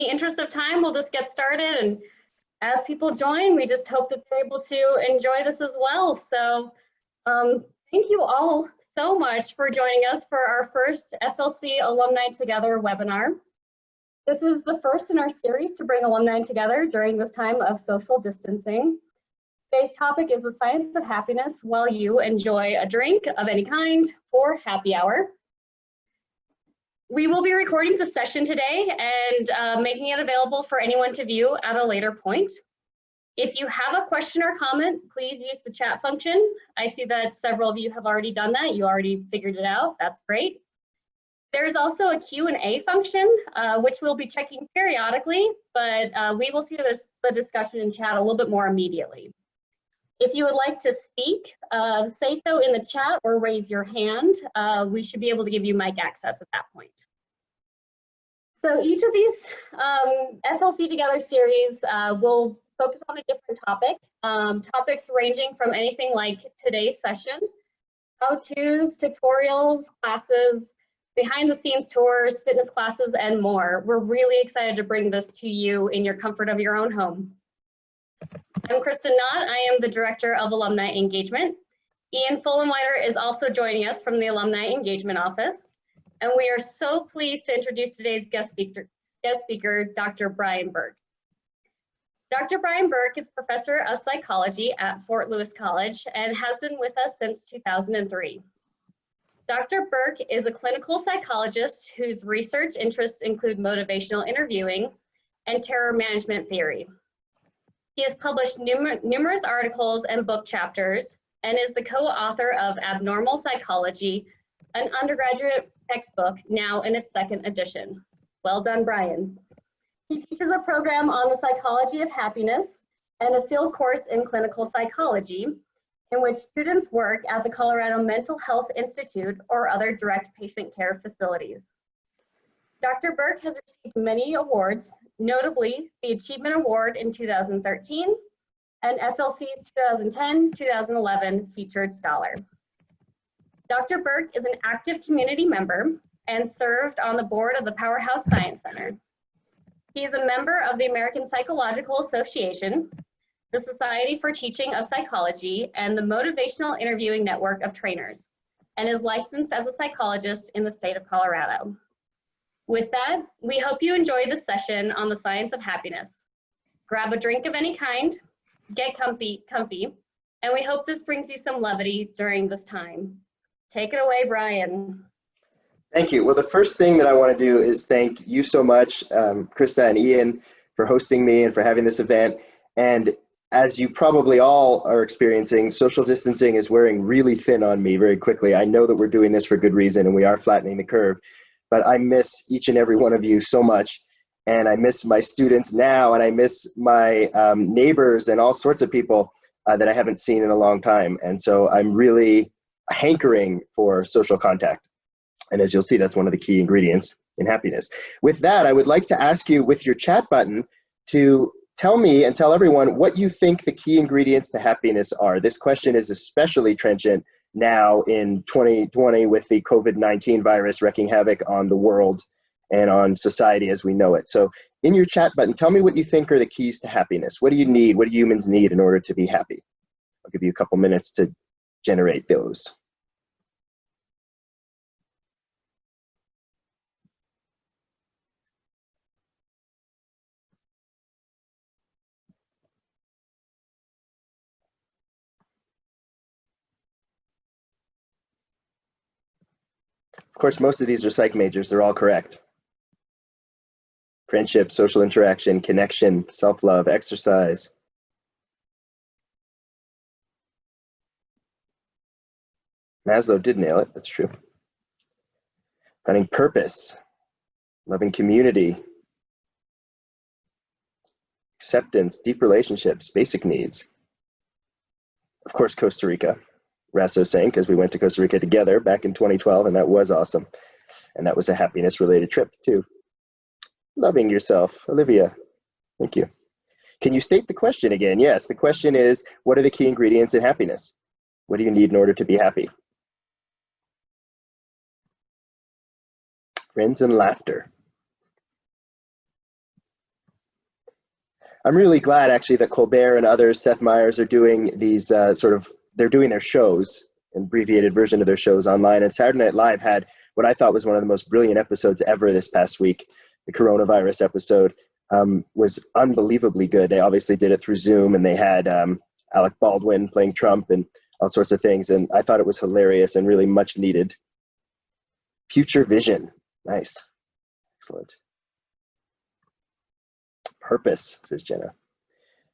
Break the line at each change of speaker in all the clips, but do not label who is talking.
the interest of time, we'll just get started. And as people join, we just hope that they're able to enjoy this as well. So thank you all so much for joining us for our first FLC Alumni Together webinar. This is the first in our series to bring alumni together during this time of social distancing. Today's topic is the science of happiness while you enjoy a drink of any kind for happy hour. We will be recording the session today and making it available for anyone to view at a later point. If you have a question or comment, please use the chat function. I see that several of you have already done that. You already figured it out. That's great. There's also a Q&A function, which we'll be checking periodically, but we will see the discussion in chat a little bit more immediately. If you would like to speak, say so in the chat or raise your hand. We should be able to give you mic access at that point. So each of these FLC Together series will focus on a different topic. Topics ranging from anything like today's session, how-tos, tutorials, classes, behind-the-scenes tours, fitness classes, and more. We're really excited to bring this to you in your comfort of your own home. I'm Kristen Knott. I am the Director of Alumni Engagement. Ian Fullenwider is also joining us from the Alumni Engagement Office. And we are so pleased to introduce today's guest speaker, Dr. Brian Burke. Dr. Brian Burke is Professor of Psychology at Fort Lewis College and has been with us since 2003. Dr. Burke is a clinical psychologist whose research interests include motivational interviewing and terror management theory. He has published numerous articles and book chapters and is the co-author of Abnormal Psychology, an undergraduate textbook now in its second edition. Well done, Brian. He teaches a program on the psychology of happiness and a field course in clinical psychology in which students work at the Colorado Mental Health Institute or other direct patient care facilities. Dr. Burke has received many awards, notably the Achievement Award in 2013 and FLC's 2010-2011 Featured Scholar. Dr. Burke is an active community member and served on the board of the Powerhouse Science Center. He is a member of the American Psychological Association, the Society for Teaching of Psychology, and the Motivational Interviewing Network of Trainers, and is licensed as a psychologist in the state of Colorado. With that, we hope you enjoy this session on the science of happiness. Grab a drink of any kind, get comfy, and we hope this brings you some levity during this time. Take it away, Brian.
Thank you. Well, the first thing that I want to do is thank you so much, Krista and Ian, for hosting me and for having this event. And as you probably all are experiencing, social distancing is wearing really thin on me very quickly. I know that we're doing this for good reason and we are flattening the curve, but I miss each and every one of you so much. And I miss my students now, and I miss my neighbors and all sorts of people that I haven't seen in a long time. And so I'm really hankering for social contact. And as you'll see, that's one of the key ingredients in happiness. With that, I would like to ask you with your chat button to tell me and tell everyone what you think the key ingredients to happiness are. This question is especially trenchant now in 2020 with the COVID-19 virus wreaking havoc on the world and on society as we know it. So in your chat button, tell me what you think are the keys to happiness. What do you need? What do humans need in order to be happy? I'll give you a couple minutes to generate those. Of course, most of these are psych majors. They're all correct. Friendship, social interaction, connection, self-love, exercise. Maslow did nail it, that's true. Finding purpose, loving community, acceptance, deep relationships, basic needs. Of course, Costa Rica. Rasso sang because we went to Costa Rica together back in 2012, and that was awesome. And that was a happiness-related trip, too. Loving yourself, Olivia. Thank you. Can you state the question again? Yes, the question is, what are the key ingredients in happiness? What do you need in order to be happy? Friends and laughter. I'm really glad actually that Colbert and others, Seth Meyers, are doing these they're doing their shows, an abbreviated version of their shows online. And Saturday Night Live had what I thought was one of the most brilliant episodes ever this past week. The coronavirus episode was unbelievably good. They obviously did it through Zoom, and they had Alec Baldwin playing Trump and all sorts of things. And I thought it was hilarious and really much needed. Future vision. Nice. Excellent. Purpose, says Jenna.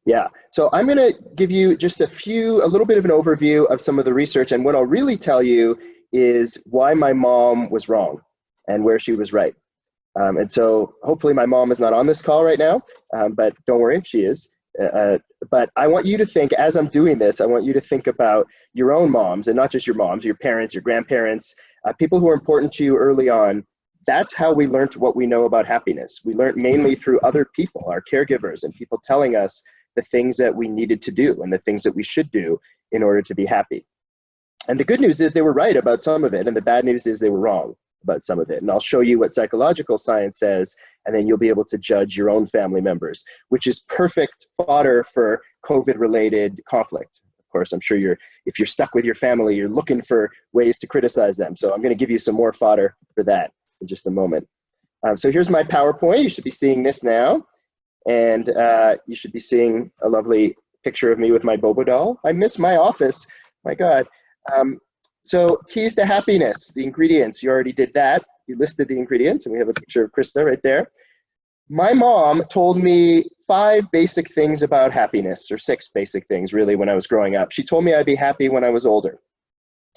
Yeah, so I'm going to give you just a little bit of an overview of some of the research, and what I'll really tell you is why my mom was wrong and where she was right. And so hopefully my mom is not on this call right now, but don't worry if she is. But I want you to think, as I'm doing this, I want you to think about your own moms, and not just your moms, your parents, your grandparents, people who are important to you early on. That's how we learned what we know about happiness. We learned mainly through other people, our caregivers, and people telling us the things that we needed to do and the things that we should do in order to be happy. And the good news is they were right about some of it, and the bad news is they were wrong about some of it. And I'll show you what psychological science says, and then you'll be able to judge your own family members, which is perfect fodder for COVID-related conflict. Of course, I'm sure if you're stuck with your family, you're looking for ways to criticize them. So I'm going to give you some more fodder for that in just a moment. So here's my PowerPoint. You should be seeing this now. And you should be seeing a lovely picture of me with my Bobo doll. I miss my office, my God. So keys to happiness, the ingredients, you already did that. You listed the ingredients, and we have a picture of Krista right there. My mom told me 5 basic things about happiness, or 6 basic things really, when I was growing up. She told me I'd be happy when I was older.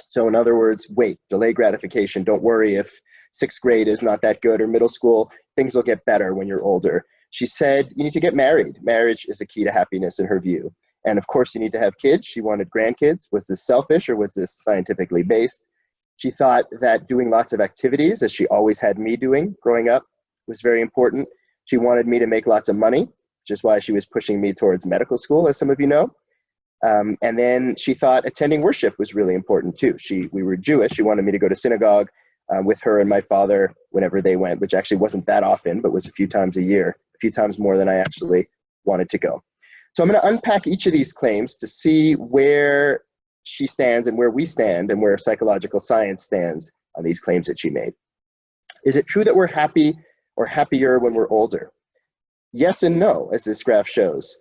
So in other words, wait, delay gratification. Don't worry if 6th grade is not that good, or middle school, things will get better when you're older. She said, you need to get married. Marriage is a key to happiness in her view. And of course, you need to have kids. She wanted grandkids. Was this selfish, or was this scientifically based? She thought that doing lots of activities, as she always had me doing growing up, was very important. She wanted me to make lots of money, which is why she was pushing me towards medical school, as some of you know. And then she thought attending worship was really important too. We were Jewish. She wanted me to go to synagogue with her and my father whenever they went, which actually wasn't that often, but was a few times a year, a few times more than I actually wanted to go. So I'm going to unpack each of these claims to see where she stands and where we stand and where psychological science stands on these claims that she made. Is it true that we're happy or happier when we're older? Yes and no, as this graph shows.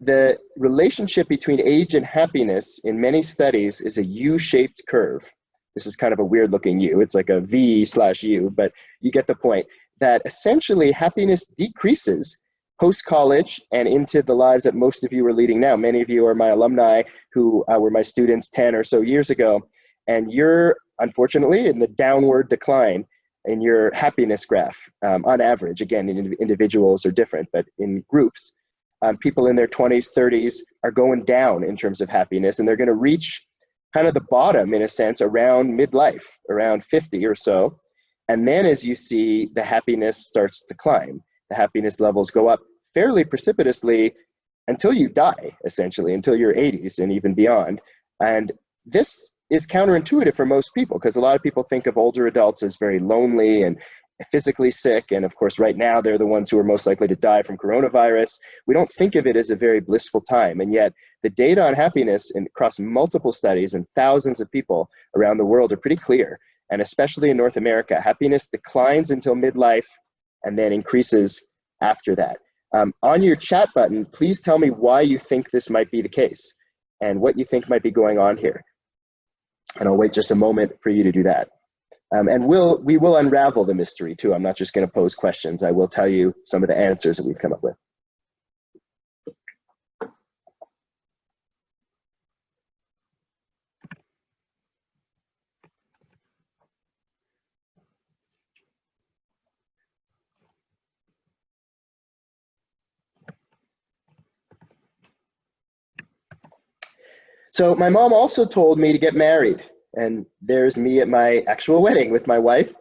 The relationship between age and happiness in many studies is a U-shaped curve. This is kind of a weird looking U. It's like a V/U, but you get the point. That essentially happiness decreases post-college and into the lives that most of you are leading now. Many of you are my alumni who were my students 10 or so years ago. And you're, unfortunately, in the downward decline in your happiness graph on average. Again, individuals are different, but in groups, people in their 20s, 30s are going down in terms of happiness, and they're going to reach kind of the bottom, in a sense, around midlife, around 50 or so. And then as you see, the happiness starts to climb. The happiness levels go up fairly precipitously until you die, essentially, until your 80s and even beyond. And this is counterintuitive for most people, because a lot of people think of older adults as very lonely and physically sick. And of course, right now, they're the ones who are most likely to die from coronavirus. We don't think of it as a very blissful time. And yet the data on happiness across multiple studies and thousands of people around the world are pretty clear. And especially in North America, happiness declines until midlife and then increases after that. On your chat button, please tell me why you think this might be the case and what you think might be going on here. And I'll wait just a moment for you to do that. And we will unravel the mystery too. I'm not just going to pose questions. I will tell you some of the answers that we've come up with. So my mom also told me to get married, and there's me at my actual wedding with my wife,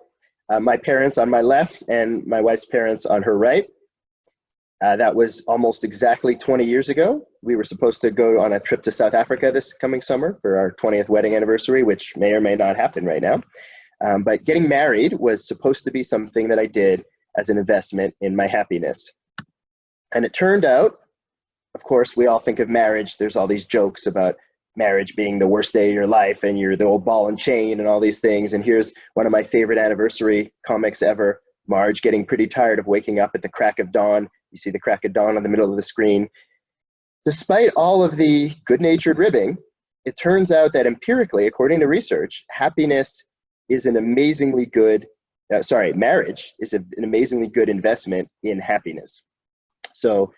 my parents on my left and my wife's parents on her right. That was almost exactly 20 years ago. We were supposed to go on a trip to South Africa this coming summer for our 20th wedding anniversary, which may or may not happen right now. But getting married was supposed to be something that I did as an investment in my happiness. And it turned out of course, we all think of marriage. There's all these jokes about marriage being the worst day of your life and you're the old ball and chain and all these things. And here's one of my favorite anniversary comics ever, Marge getting pretty tired of waking up at the crack of dawn. You see the crack of dawn on the middle of the screen. Despite all of the good-natured ribbing, it turns out that empirically, according to research, happiness is an amazingly good, marriage is an amazingly good investment in happiness. So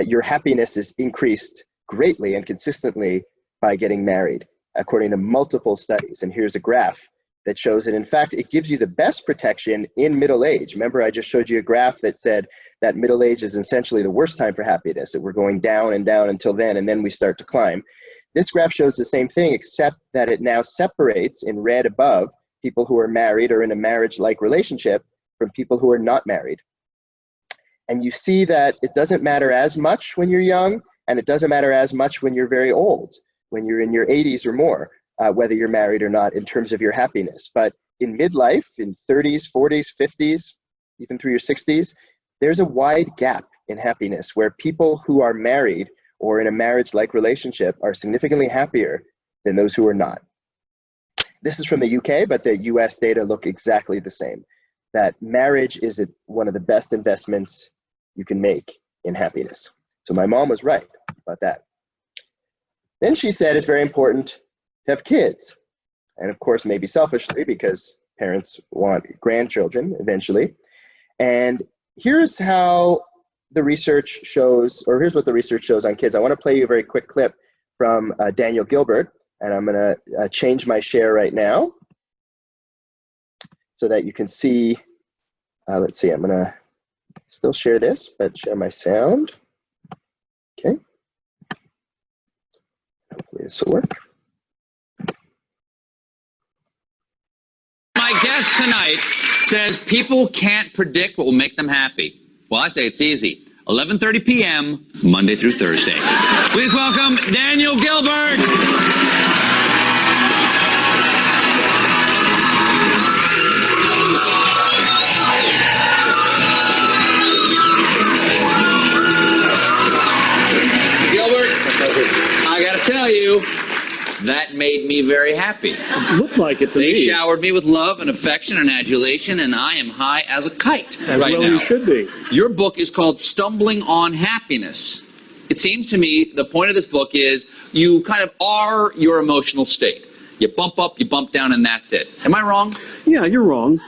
your happiness is increased greatly and consistently by getting married, according to multiple studies. And here's a graph that shows that, in fact, it gives you the best protection in middle age. Remember, I just showed you a graph that said that middle age is essentially the worst time for happiness, that we're going down and down until then, and then we start to climb. This graph shows the same thing, except that it now separates in red above people who are married or in a marriage-like relationship from people who are not married. And you see that it doesn't matter as much when you're young, and it doesn't matter as much when you're very old, when you're in your 80s or more, whether you're married or not in terms of your happiness. But in midlife, in 30s, 40s, 50s, even through your 60s, there's a wide gap in happiness where people who are married or in a marriage-like relationship are significantly happier than those who are not. This is from the UK, but the US data look exactly the same, that marriage is one of the best investments you can make in happiness. So my mom was right about that. Then she said it's very important to have kids. And of course, maybe selfishly, because parents want grandchildren eventually. And here's how the research shows, or here's what the research shows on kids. I want to play you a very quick clip from Daniel Gilbert, and I'm going to change my share right now so that you can see. Let's see, I'm going to still share this, but share my sound. Okay. Hopefully this will work.
My guest tonight says people can't predict what will make them happy. Well, I say it's easy. 11:30 p.m., Monday through Thursday. Please welcome Daniel Gilbert. Gilbert, I gotta tell you, that made me very happy.
It looked like it to me.
They showered me with love and affection and adulation, and I am high as a kite
As
right
well
now.
you should be.
Your book is called Stumbling on Happiness. It seems to me the point of this book is you kind of are your emotional state. You bump up, you bump down, and that's it. Am I wrong?
Yeah, you're wrong.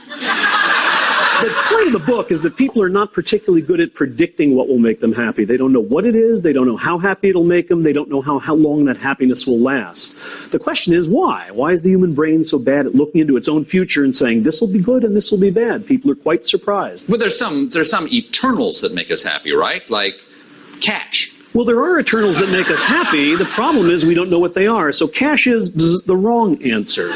The point of the book is that people are not particularly good at predicting what will make them happy. They don't know what it is. They don't know how happy it'll make them. They don't know how long that happiness will last. The question is why? Why is the human brain so bad at looking into its own future and saying this will be good and this will be bad? People are quite surprised.
But there's some eternals that make us happy, right? Like cash.
Well, there are eternals that make us happy. The problem is we don't know what they are. So cash is the wrong answer.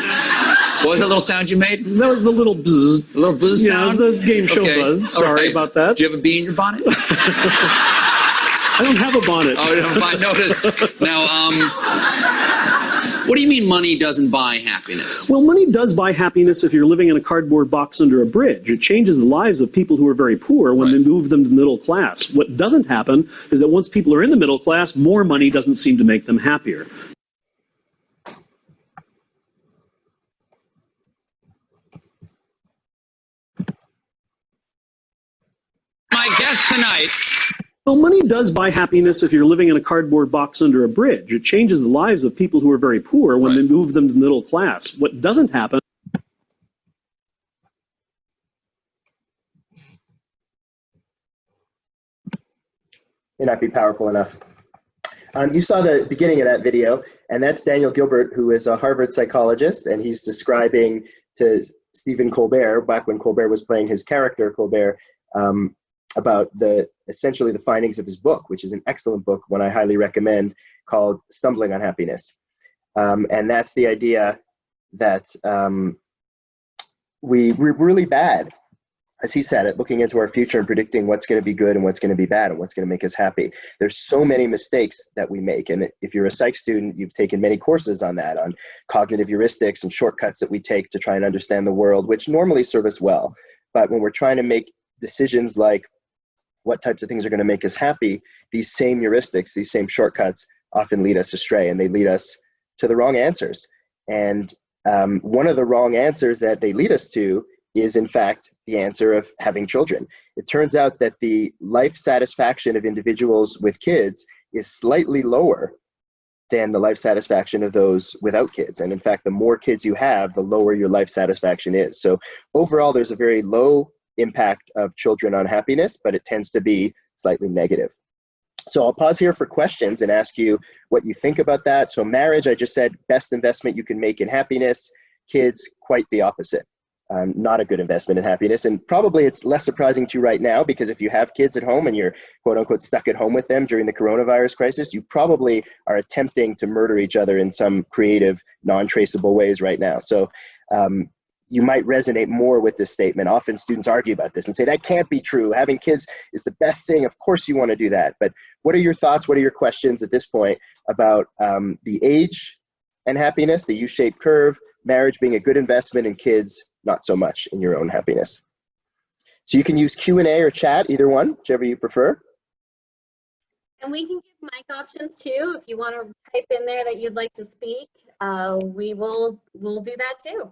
What was that little sound you made?
That was the little buzz.
A little buzz
Yeah,
sound?
it was the game show
Okay.
buzz.
All
Sorry
right.
about that.
Do you have a bee in your bonnet?
I don't have a bonnet.
Oh, I noticed. Now, what do you mean money doesn't buy happiness?
Well, money does buy happiness if you're living in a cardboard box under a bridge. It changes the lives of people who are very poor when they move them to the middle class. What doesn't happen is that once people are in the middle class, more money doesn't seem to make them happier.
My guest tonight.
Well, money does buy happiness if you're living in a cardboard box under a bridge. It changes the lives of people who are very poor when they move them to the middle class. What doesn't happen
May not be powerful enough. You saw the beginning of that video, and that's Daniel Gilbert, who is a Harvard psychologist, and he's describing to Stephen Colbert, back when Colbert was playing his character Colbert, about essentially the findings of his book, which is an excellent book, one I highly recommend, called Stumbling on Happiness. And that's the idea that we're really bad, as he said it, looking into our future and predicting what's going to be good and what's going to be bad and what's going to make us happy. There's so many mistakes that we make. And if you're a psych student, you've taken many courses on that, on cognitive heuristics and shortcuts that we take to try and understand the world, which normally serve us well. But when we're trying to make decisions like what types of things are going to make us happy, these same heuristics, these same shortcuts often lead us astray, and they lead us to the wrong answers. And one of the wrong answers that they lead us to is, in fact, the answer of having children. It turns out that the life satisfaction of individuals with kids is slightly lower than the life satisfaction of those without kids. And in fact, the more kids you have, the lower your life satisfaction is. So overall, there's a very low impact of children on happiness, but it tends to be slightly negative. So I'll pause here for questions and ask you what you think about that. So marriage, I just said, best investment you can make in happiness. Kids, quite the opposite. Not a good investment in happiness. And probably it's less surprising to you right now, because if you have kids at home and you're quote unquote stuck at home with them during the coronavirus crisis, you probably are attempting to murder each other in some creative, non-traceable ways right now. So you might resonate more with this statement. Often students argue about this and say, that can't be true. Having kids is the best thing. Of course you want to do that. But what are your thoughts? What are your questions at this point about the age and happiness, the U-shaped curve, marriage being a good investment, and kids not so much in your own happiness? So you can use Q&A or chat, either one, whichever you prefer.
And we can give mic options too. If you want to type in there that you'd like to speak, we'll do that too.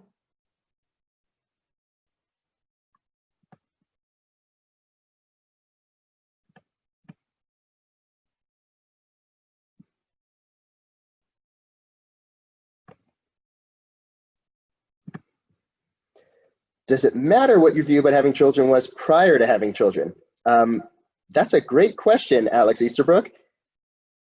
Does it matter what your view about having children was prior to having children? That's a great question, Alex Easterbrook.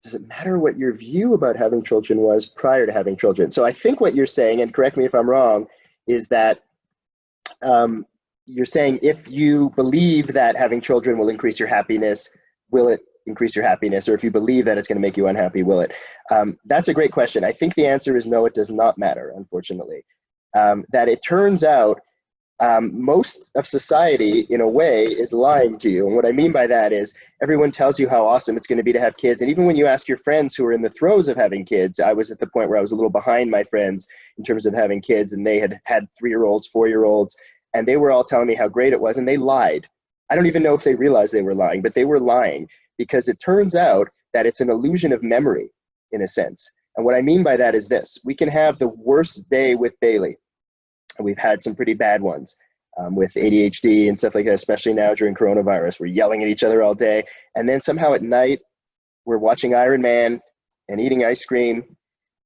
Does it matter what your view about having children was prior to having children? So I think what you're saying, and correct me if I'm wrong, is that you're saying if you believe that having children will increase your happiness, will it increase your happiness? Or if you believe that it's going to make you unhappy, will it? That's a great question. I think the answer is no, it does not matter, unfortunately. That it turns out most of society, in a way, is lying to you. And what I mean by that is everyone tells you how awesome it's going to be to have kids. And even when you ask your friends who are in the throes of having kids, I was at the point where I was a little behind my friends in terms of having kids, and they had had 3-year-olds, 4-year-olds, and they were all telling me how great it was, and they lied. I don't even know if they realized they were lying, but they were lying, because it turns out that it's an illusion of memory, in a sense. And what I mean by that is this: we can have the worst day with Bailey. We've had some pretty bad ones with ADHD and stuff like that, especially now during coronavirus. We're yelling at each other all day. And then somehow at night, we're watching Iron Man and eating ice cream.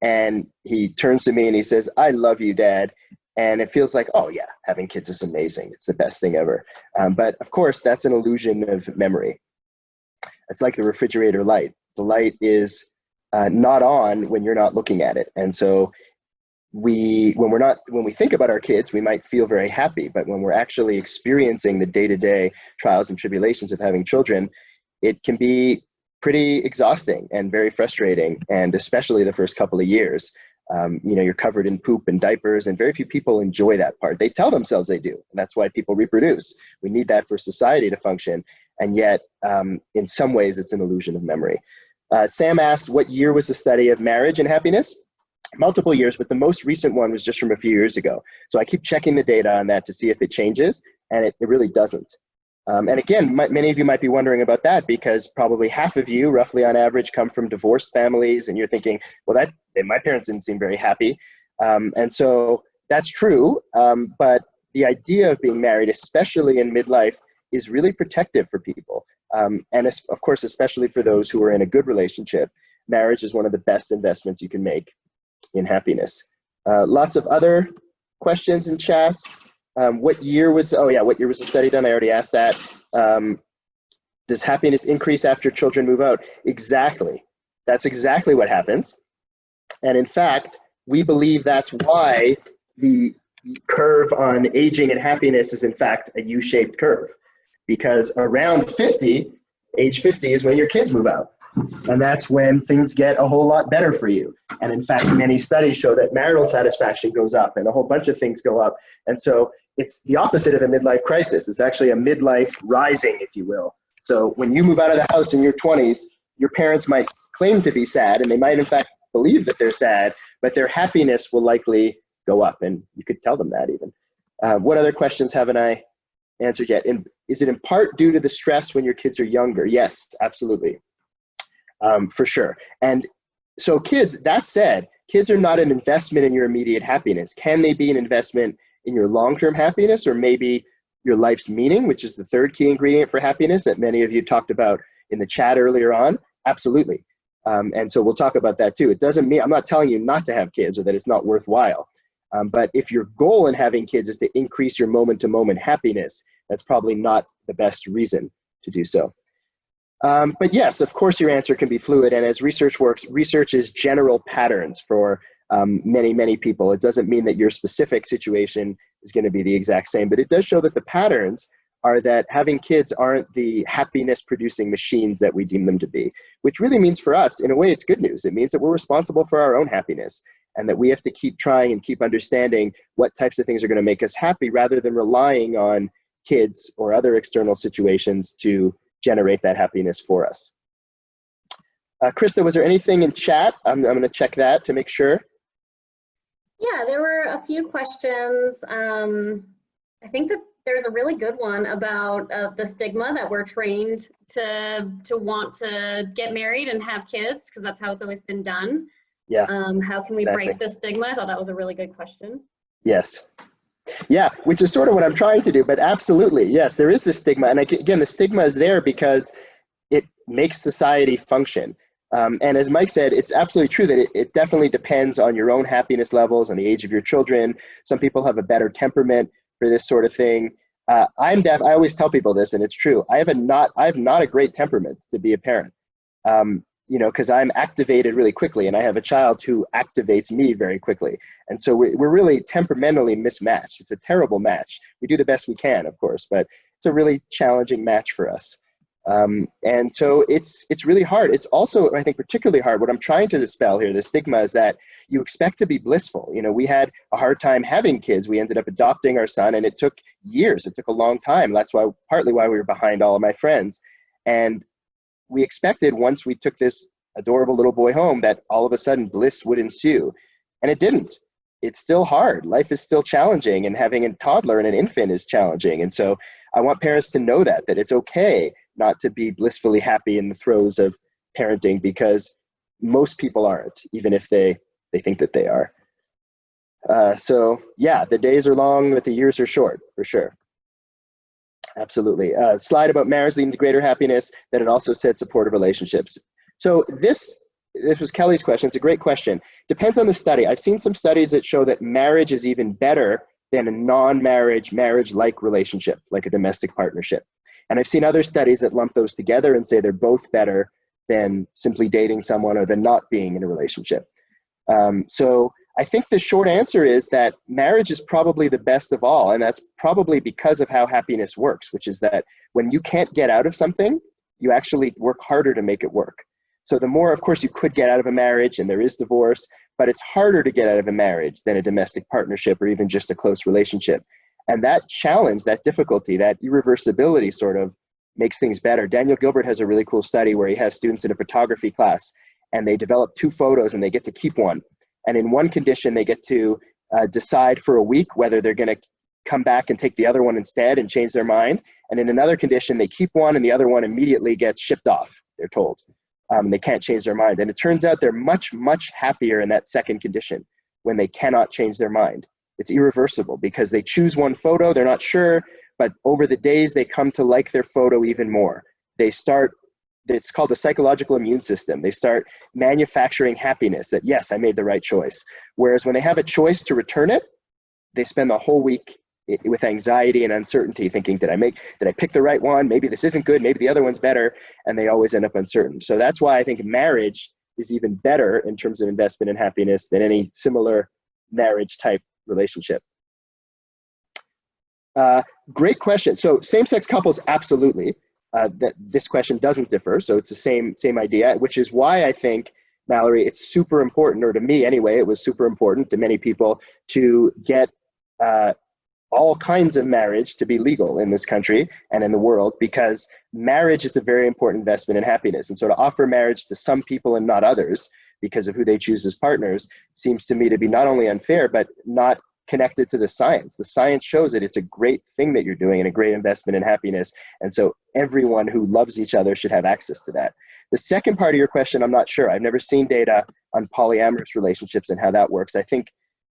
And he turns to me and he says, "I love you, Dad." And it feels like, oh yeah, having kids is amazing. It's the best thing ever. But of course, that's an illusion of memory. It's like the refrigerator light. The light is not on when you're not looking at it. And so when we think about our kids, we might feel very happy, but when we're actually experiencing the day-to-day trials and tribulations of having children, it can be pretty exhausting and very frustrating, and especially the first couple of years. You're covered in poop and diapers, and very few people enjoy that part. They tell themselves they do, and that's why people reproduce. We need that for society to function, and yet in some ways it's an illusion of memory. Sam asked, what year was the study of marriage and happiness? Multiple years, but the most recent one was just from a few years ago. So I keep checking the data on that to see if it changes, and it really doesn't. And again, many of you might be wondering about that, because probably half of you, roughly on average, come from divorced families, and you're thinking, well, my parents didn't seem very happy. And so that's true, but the idea of being married, especially in midlife, is really protective for people. And of course, especially for those who are in a good relationship, marriage is one of the best investments you can make in happiness. Lots of other questions and chats. What year was the study done? I already asked that. Does happiness increase after children move out? Exactly. That's exactly what happens. And in fact, we believe that's why the curve on aging and happiness is in fact a U-shaped curve, because around 50, age 50 is when your kids move out. And that's when things get a whole lot better for you. And in fact, many studies show that marital satisfaction goes up and a whole bunch of things go up. And so it's the opposite of a midlife crisis. It's actually a midlife rising, if you will. So when you move out of the house in your 20s, your parents might claim to be sad, and they might in fact believe that they're sad, but their happiness will likely go up, and you could tell them that even. What other questions haven't I answered yet. And is it in part due to the stress when your kids are younger? Yes, absolutely, for sure. And so kids, that said, kids are not an investment in your immediate happiness. Can they be an investment in your long-term happiness, or maybe your life's meaning, which is the third key ingredient for happiness that many of you talked about in the chat earlier on? Absolutely. And so we'll talk about that too. It doesn't mean, I'm not telling you not to have kids or that it's not worthwhile. But if your goal in having kids is to increase your moment-to-moment happiness, that's probably not the best reason to do so. But yes, of course, your answer can be fluid. And as research works, research is general patterns for many, many people. It doesn't mean that your specific situation is going to be the exact same, but it does show that the patterns are that having kids aren't the happiness producing machines that we deem them to be, which really means for us, in a way, it's good news. It means that we're responsible for our own happiness and that we have to keep trying and keep understanding what types of things are going to make us happy rather than relying on kids or other external situations to generate that happiness for us. Krista, was there anything in chat? I'm going to check that to make sure.
Yeah, there were a few questions. I think that there's a really good one about the stigma that we're trained to want to get married and have kids because that's how it's always been done.
Yeah.
How can we break the stigma? I thought that was a really good question.
Yes. Yeah, which is sort of what I'm trying to do, but absolutely, yes, there is this stigma. And again, the stigma is there because it makes society function. And as Mike said, it's absolutely true that it definitely depends on your own happiness levels and the age of your children. Some people have a better temperament for this sort of thing. I always tell people this, and it's true. I have not a great temperament to be a parent, because I'm activated really quickly, and I have a child who activates me very quickly. And so we're really temperamentally mismatched. It's a terrible match. We do the best we can, of course, but it's a really challenging match for us. And so it's really hard. It's also, I think, particularly hard. What I'm trying to dispel here, the stigma, is that you expect to be blissful. We had a hard time having kids. We ended up adopting our son, and it took years. It took a long time. That's partly why we were behind all of my friends. And we expected once we took this adorable little boy home that all of a sudden bliss would ensue. And it didn't. It's still hard. Life is still challenging, and having a toddler and an infant is challenging. And so I want parents to know that it's okay not to be blissfully happy in the throes of parenting, because most people aren't, even if they think that they are. So yeah, the days are long, but the years are short, for sure. Absolutely. Slide about marriage leading to greater happiness, that it also said supportive relationships. So this was Kelly's question. It's a great question. Depends on the study. I've seen some studies that show that marriage is even better than a non-marriage, marriage-like relationship, like a domestic partnership. And I've seen other studies that lump those together and say they're both better than simply dating someone or than not being in a relationship. So I think the short answer is that marriage is probably the best of all. And that's probably because of how happiness works, which is that when you can't get out of something, you actually work harder to make it work. So the more, of course, you could get out of a marriage, and there is divorce, but it's harder to get out of a marriage than a domestic partnership or even just a close relationship. And that challenge, that difficulty, that irreversibility sort of makes things better. Daniel Gilbert has a really cool study where he has students in a photography class, and they develop 2 photos and they get to keep one. And in one condition, they get to decide for a week whether they're going to come back and take the other one instead and change their mind. And in another condition, they keep one and the other one immediately gets shipped off, they're told. They can't change their mind. And it turns out they're much, much happier in that second condition when they cannot change their mind. It's irreversible because they choose one photo, they're not sure, but over the days they come to like their photo even more. It's called the psychological immune system. They start manufacturing happiness that, yes, I made the right choice. Whereas when they have a choice to return it, they spend the whole week with anxiety and uncertainty thinking, did I pick the right one? Maybe this isn't good, maybe the other one's better, and they always end up uncertain. So that's why I think marriage is even better in terms of investment in happiness than any similar marriage type relationship. Great question. So same-sex couples, absolutely. That this question doesn't differ. So it's the same idea, which is why I think, Mallory, it's super important, or to me anyway, it was super important to many people to get all kinds of marriage to be legal in this country and in the world, because marriage is a very important investment in happiness. And so to offer marriage to some people and not others because of who they choose as partners seems to me to be not only unfair, but not connected to the science. The science shows it. It's a great thing that you're doing and a great investment in happiness. And so everyone who loves each other should have access to that. The second part of your question, I'm not sure. I've never seen data on polyamorous relationships and how that works. I think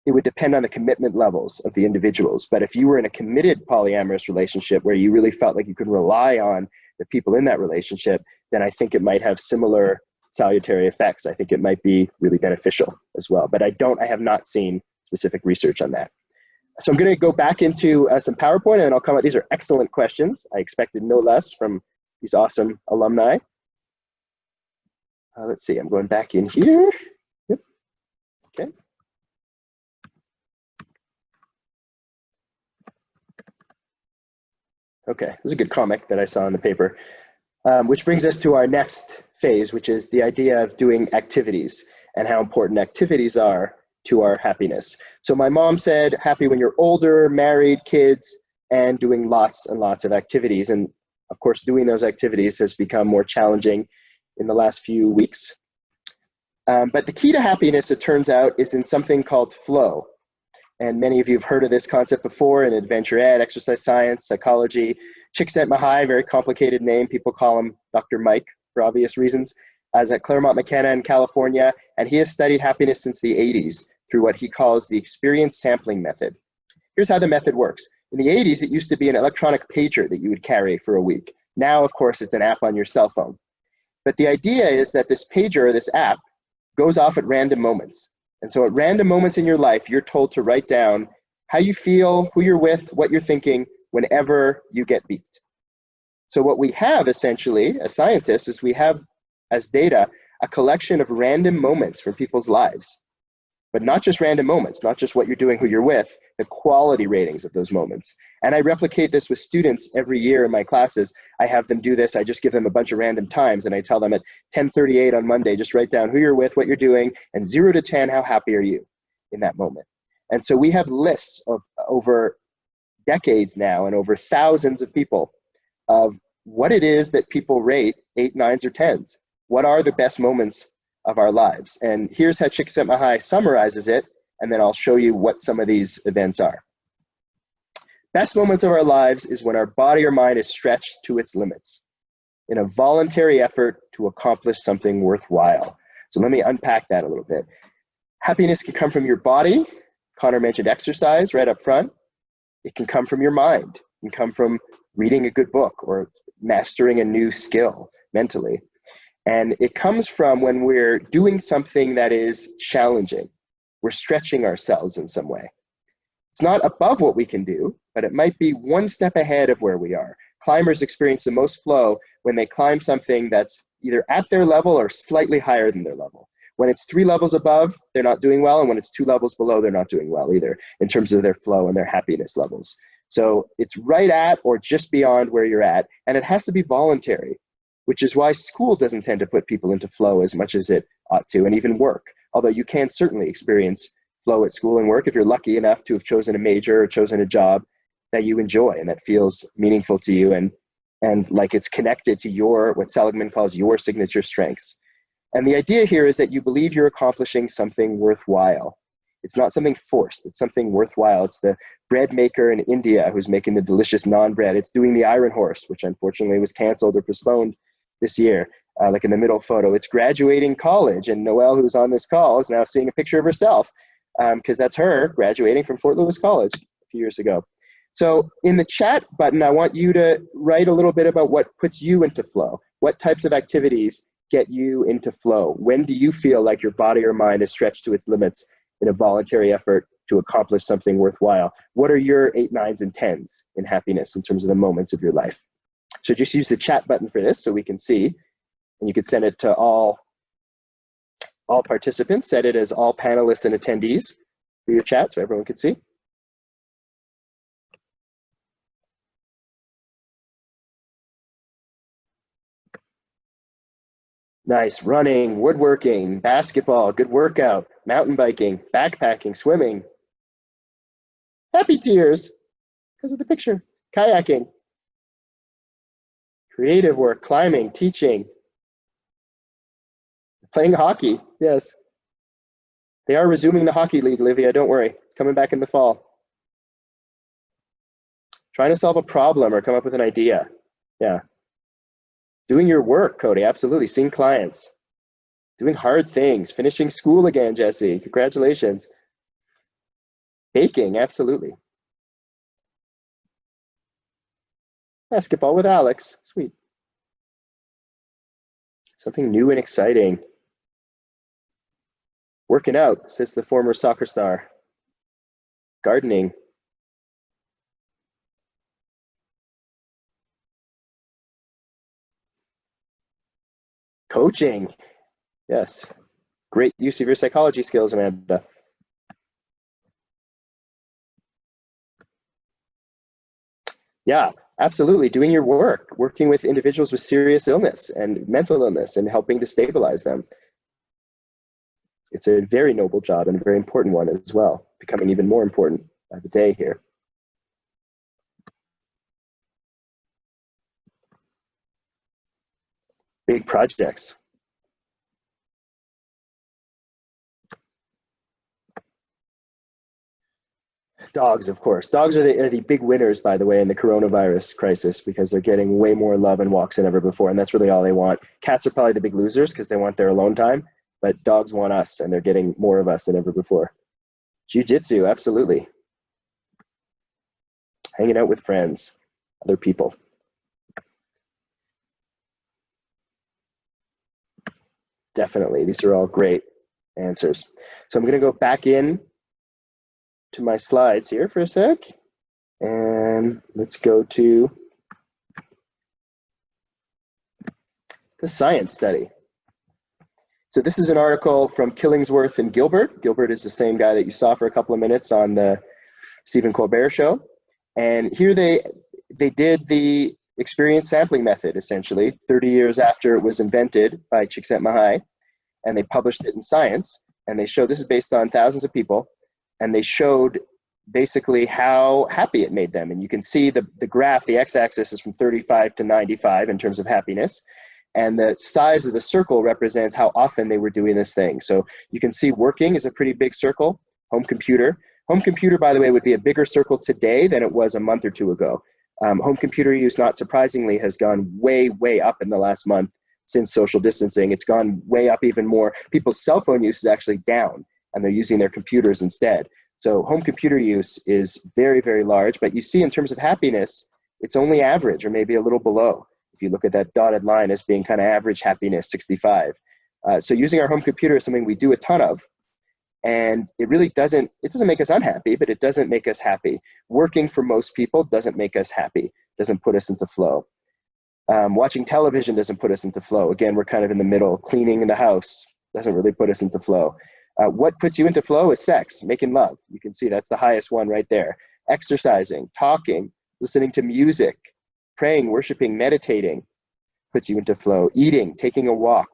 it would depend on the commitment levels of the individuals. But if you were in a committed polyamorous relationship where you really felt like you could rely on the people in that relationship, then I think it might have similar salutary effects. I think it might be really beneficial as well. But I have not seen specific research on that. So I'm going to go back into some PowerPoint, and then I'll come out. These are excellent questions. I expected no less from these awesome alumni. Let's see, I'm going back in here. Yep. Okay. Okay, this is a good comic that I saw in the paper, which brings us to our next phase, which is the idea of doing activities and how important activities are to our happiness. So my mom said, happy when you're older, married, kids, and doing lots and lots of activities. And of course, doing those activities has become more challenging in the last few weeks. But the key to happiness, it turns out, is in something called flow. And many of you have heard of this concept before in adventure ed, exercise science, psychology. Csikszentmihalyi, very complicated name. People call him Dr. Mike for obvious reasons, is at Claremont McKenna in California. And he has studied happiness since the 80s through what he calls the experience sampling method. Here's how the method works. In the 80s, it used to be an electronic pager that you would carry for a week. Now, of course, it's an app on your cell phone. But the idea is that this pager, or this app, goes off at random moments. And so at random moments in your life, you're told to write down how you feel, who you're with, what you're thinking, whenever you get beeped. So what we have essentially, as scientists, is we have as data a collection of random moments from people's lives. But not just random moments, not just what you're doing, who you're with, the quality ratings of those moments. And I replicate this with students every year in my classes. I have them do this. I just give them a bunch of random times, and I tell them at 10:38 on Monday, just write down who you're with, what you're doing, and 0 to 10, how happy are you in that moment? And so we have lists of over decades now and over thousands of people of what it is that people rate 8, 9s, or 10s. What are the best moments of our lives? And here's how Csikszentmihalyi summarizes it, and then I'll show you what some of these events are. Best moments of our lives is when our body or mind is stretched to its limits in a voluntary effort to accomplish something worthwhile. So let me unpack that a little bit. Happiness can come from your body. Connor mentioned exercise right up front. It can come from your mind. It can come from reading a good book or mastering a new skill mentally. And it comes from when we're doing something that is challenging. We're stretching ourselves in some way. It's not above what we can do, but it might be one step ahead of where we are. Climbers experience the most flow when they climb something that's either at their level or slightly higher than their level. When it's 3 levels above, they're not doing well, and when it's 2 levels below, they're not doing well either in terms of their flow and their happiness levels. So it's right at or just beyond where you're at, and it has to be voluntary, which is why school doesn't tend to put people into flow as much as it ought to, and even work. Although you can certainly experience flow at school and work if you're lucky enough to have chosen a major or chosen a job that you enjoy and that feels meaningful to you and like it's connected to your, what Seligman calls your signature strengths. And the idea here is that you believe you're accomplishing something worthwhile. It's not something forced, it's something worthwhile. It's the bread maker in India who's making the delicious naan bread. It's doing the Iron Horse, which unfortunately was canceled or postponed this year. Like in the middle photo, it's graduating college, and Noelle, who's on this call, is now seeing a picture of herself because that's her graduating from Fort Lewis College a few years ago. So in the chat button, I want you to write a little bit about what puts you into flow. What types of activities get you into flow? When do you feel like your body or mind is stretched to its limits in a voluntary effort to accomplish something worthwhile? What are your 8, 9s, and 10s in happiness in terms of the moments of your life? So just use the chat button for this so we can see. And you could send it to all participants, set it as all panelists and attendees for your chat so everyone could see. Nice. Running, woodworking, basketball, good workout, mountain biking, backpacking, swimming. Happy tears because of the picture. Kayaking. Creative work, climbing, teaching. Playing hockey, yes. They are resuming the hockey league, Livia, don't worry. It's coming back in the fall. Trying to solve a problem or come up with an idea. Yeah. Doing your work, Cody, absolutely. Seeing clients. Doing hard things. Finishing school again, Jesse. Congratulations. Baking, absolutely. Basketball with Alex. Sweet. Something new and exciting. Working out, says the former soccer star. Gardening. Coaching. Yes. Great use of your psychology skills, Amanda. Yeah, absolutely. Doing your work, working with individuals with serious illness and mental illness and helping to stabilize them. It's a very noble job and a very important one as well, becoming even more important by the day here. Big projects. Dogs, of course. Dogs are the big winners, by the way, in the coronavirus crisis because they're getting way more love and walks than ever before, and that's really all they want. Cats are probably the big losers because they want their alone time, but dogs want us, and they're getting more of us than ever before. Jiu-jitsu, absolutely. Hanging out with friends, other people. Definitely, these are all great answers. So I'm going to go back in to my slides here for a sec, and let's go to the science study. So this is an article from Killingsworth and Gilbert. Gilbert is the same guy that you saw for a couple of minutes on the Stephen Colbert show. And here they did the experience sampling method, essentially, 30 years after it was invented by Csikszentmihalyi, and they published it in Science. And they show, this is based on thousands of people, and they showed basically how happy it made them. And you can see the graph, the x-axis is from 35 to 95 in terms of happiness. And the size of the circle represents how often they were doing this thing. So you can see working is a pretty big circle. Home computer. Home computer, by the way, would be a bigger circle today than it was a month or two ago. Home computer use, not surprisingly, has gone way, way up in the last month since social distancing. It's gone way up even more. People's cell phone use is actually down, and they're using their computers instead. So home computer use is very, very large, but you see in terms of happiness, it's only average or maybe a little below. If you look at that dotted line as being kind of average happiness, 65. So using our home computer is something we do a ton of, and it really doesn't make us unhappy, but it doesn't make us happy. Working for most people doesn't make us happy, doesn't put us into flow. Watching television doesn't put us into flow. Again, we're kind of in the middle. Cleaning in the house doesn't really put us into flow. What puts you into flow is sex, making love. You can see that's the highest one right there. Exercising, talking, listening to music, praying, worshiping, meditating puts you into flow. Eating, taking a walk,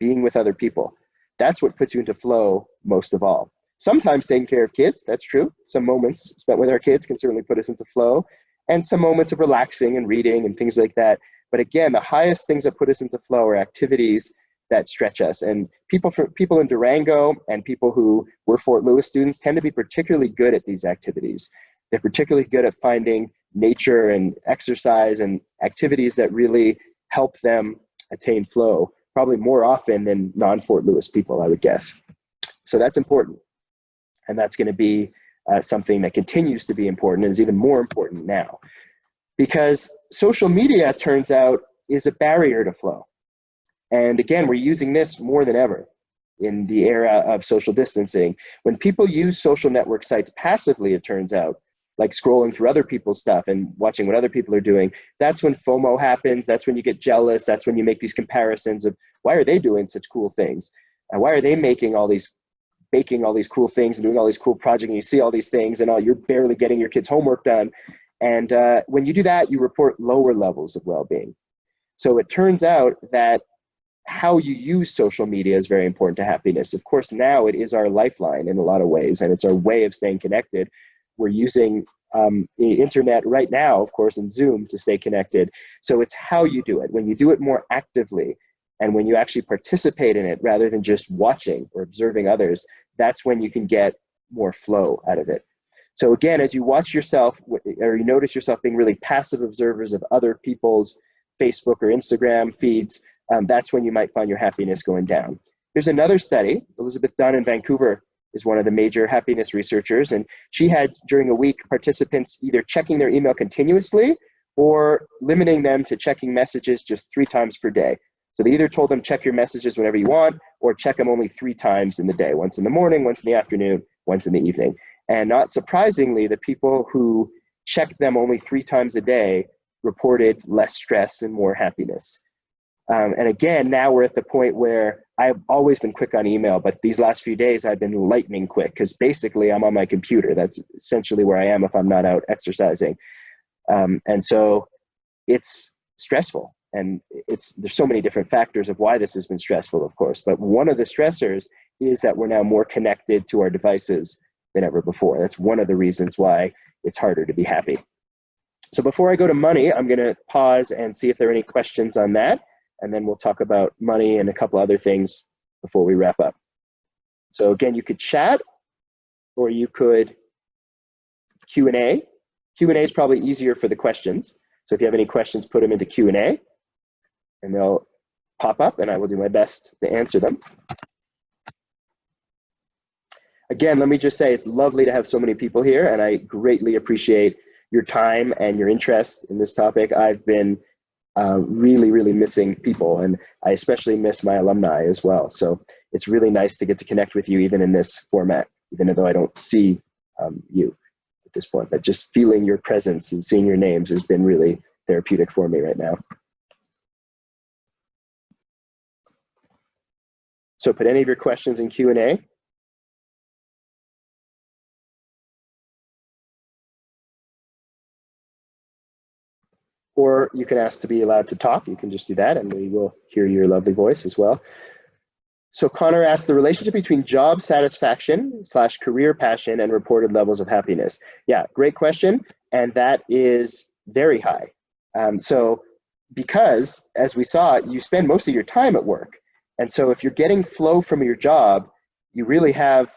being with other people. That's what puts you into flow most of all. Sometimes taking care of kids, that's true. Some moments spent with our kids can certainly put us into flow, and some moments of relaxing and reading and things like that. But again, the highest things that put us into flow are activities that stretch us. And people in Durango and people who were Fort Lewis students tend to be particularly good at these activities. They're particularly good at finding nature and exercise and activities that really help them attain flow, probably more often than non-Fort Lewis people, I would guess. So that's important. And that's going to be something that continues to be important and is even more important now. Because social media, turns out, is a barrier to flow. And again, we're using this more than ever in the era of social distancing. When people use social network sites passively, it turns out, like scrolling through other people's stuff and watching what other people are doing, that's when FOMO happens. That's when you get jealous. That's when you make these comparisons of, why are they doing such cool things? And why are they baking all these cool things and doing all these cool projects, and you see all these things and you're barely getting your kids' homework done. And when you do that, you report lower levels of well-being. So it turns out that how you use social media is very important to happiness. Of course, now it is our lifeline in a lot of ways, and it's our way of staying connected. We're using the internet right now, of course, and Zoom to stay connected. So it's how you do it. When you do it more actively, and when you actually participate in it rather than just watching or observing others, that's when you can get more flow out of it. So again, as you watch yourself, or you notice yourself being really passive observers of other people's Facebook or Instagram feeds, that's when you might find your happiness going down. There's another study. Elizabeth Dunn in Vancouver is one of the major happiness researchers, and she had during a week participants either checking their email continuously or limiting them to checking messages just 3 times per day. So they either told them check your messages whenever you want, or check them only 3 times in the day, once in the morning, once in the afternoon, once in the evening. And not surprisingly, the people who checked them only 3 times a day reported less stress and more happiness. And again, now we're at the point where I've always been quick on email, but these last few days I've been lightning quick because basically I'm on my computer. That's essentially where I am if I'm not out exercising. And so it's stressful. And there's so many different factors of why this has been stressful, of course. But one of the stressors is that we're now more connected to our devices than ever before. That's one of the reasons why it's harder to be happy. So before I go to money, I'm going to pause and see if there are any questions on that. And then we'll talk about money and a couple other things before we wrap up. So again, you could chat or you could Q&A. Q&A is probably easier for the questions. So if you have any questions, put them into Q&A and they'll pop up and I will do my best to answer them. Again, let me just say it's lovely to have so many people here and I greatly appreciate your time and your interest in this topic. I've been really, really missing people, and I especially miss my alumni as well. So it's really nice to get to connect with you even in this format, even though I don't see you at this point, but just feeling your presence and seeing your names has been really therapeutic for me right now. So put any of your questions in Q&A. Or you can ask to be allowed to talk. You can just do that and we will hear your lovely voice as well. So Connor asked the relationship between job satisfaction / career passion and reported levels of happiness. Yeah, great question. And that is very high. So because as we saw, you spend most of your time at work. And so if you're getting flow from your job, you really have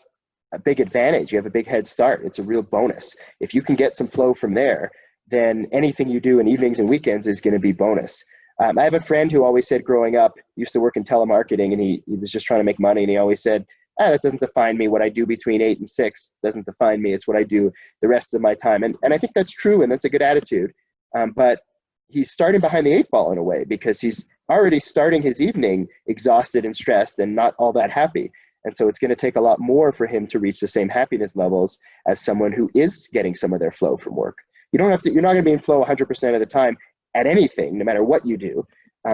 a big advantage. You have a big head start. It's a real bonus. If you can get some flow from there, then anything you do in evenings and weekends is going to be bonus. I have a friend who always said growing up, used to work in telemarketing, and he was just trying to make money, and he always said, that doesn't define me. What I do between 8 and 6 doesn't define me. It's what I do the rest of my time. And I think that's true, and that's a good attitude. But he's starting behind the 8 ball in a way, because he's already starting his evening exhausted and stressed and not all that happy. And so it's going to take a lot more for him to reach the same happiness levels as someone who is getting some of their flow from work. You're not going to be in flow 100% of the time at anything, no matter what you do.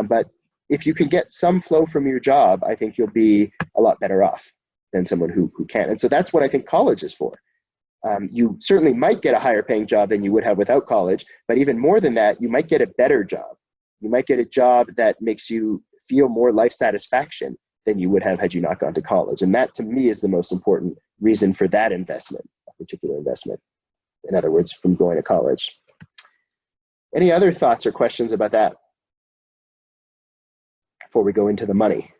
But if you can get some flow from your job, I think you'll be a lot better off than someone who can't. And so that's what I think college is for. You certainly might get a higher paying job than you would have without college, but even more than that, you might get a better job. You might get a job that makes you feel more life satisfaction than you would have had you not gone to college. And that to me is the most important reason for that investment, a particular investment. In other words, from going to college. Any other thoughts or questions about that before we go into the money?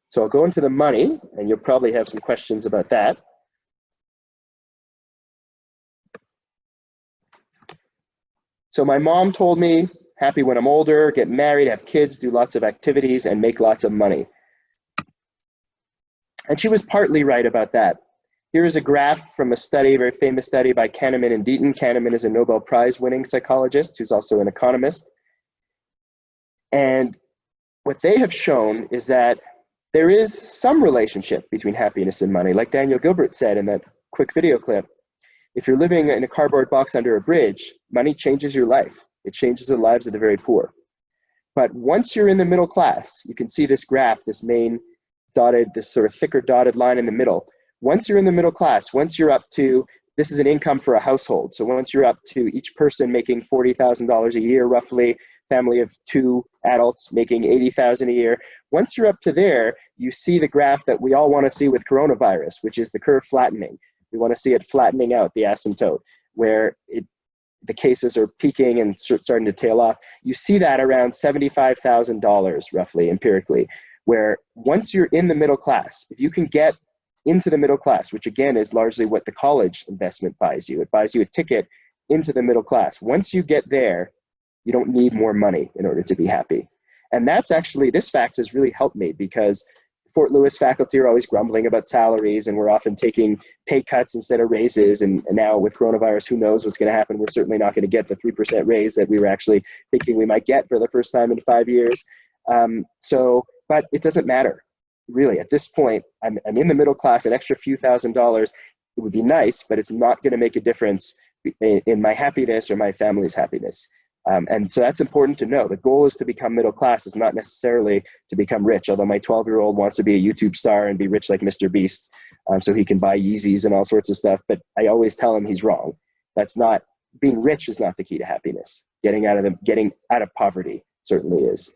So I'll go into the money, and you'll probably have some questions about that. So my mom told me, happy when I'm older, get married, have kids, do lots of activities, and make lots of money. And she was partly right about that. Here is a graph from a study, a very famous study by Kahneman and Deaton. Kahneman is a Nobel Prize winning psychologist who's also an economist. And what they have shown is that there is some relationship between happiness and money. Like Daniel Gilbert said in that quick video clip, if you're living in a cardboard box under a bridge, money changes your life. It changes the lives of the very poor. But once you're in the middle class, you can see this graph, this main dotted, this sort of thicker dotted line in the middle. Once you're in the middle class, once you're up to, this is an income for a household. So once you're up to each person making $40,000 a year, roughly, family of 2 adults making $80,000 a year. Once you're up to there, you see the graph that we all want to see with coronavirus, which is the curve flattening. We want to see it flattening out, the asymptote, where the cases are peaking and starting to tail off. You see that around $75,000 roughly empirically, where once you're in the middle class, if you can get into the middle class, which again is largely what the college investment buys you. It buys you a ticket into the middle class. Once you get there, you don't need more money in order to be happy. And that's actually, this fact has really helped me, because Fort Lewis faculty are always grumbling about salaries, and we're often taking pay cuts instead of raises. And now with coronavirus, who knows what's going to happen? We're certainly not going to get the 3% raise that we were actually thinking we might get for the first time in 5 years. But it doesn't matter. Really, at this point, I'm in the middle class, an extra few $1,000s. It would be nice, but it's not going to make a difference in my happiness or my family's happiness. And so that's important to know. The goal is to become middle class. It's not necessarily to become rich, although my 12-year-old wants to be a YouTube star and be rich like Mr. Beast, so he can buy Yeezys and all sorts of stuff. But I always tell him he's wrong. That's not, being rich is not the key to happiness. Getting out of poverty certainly is.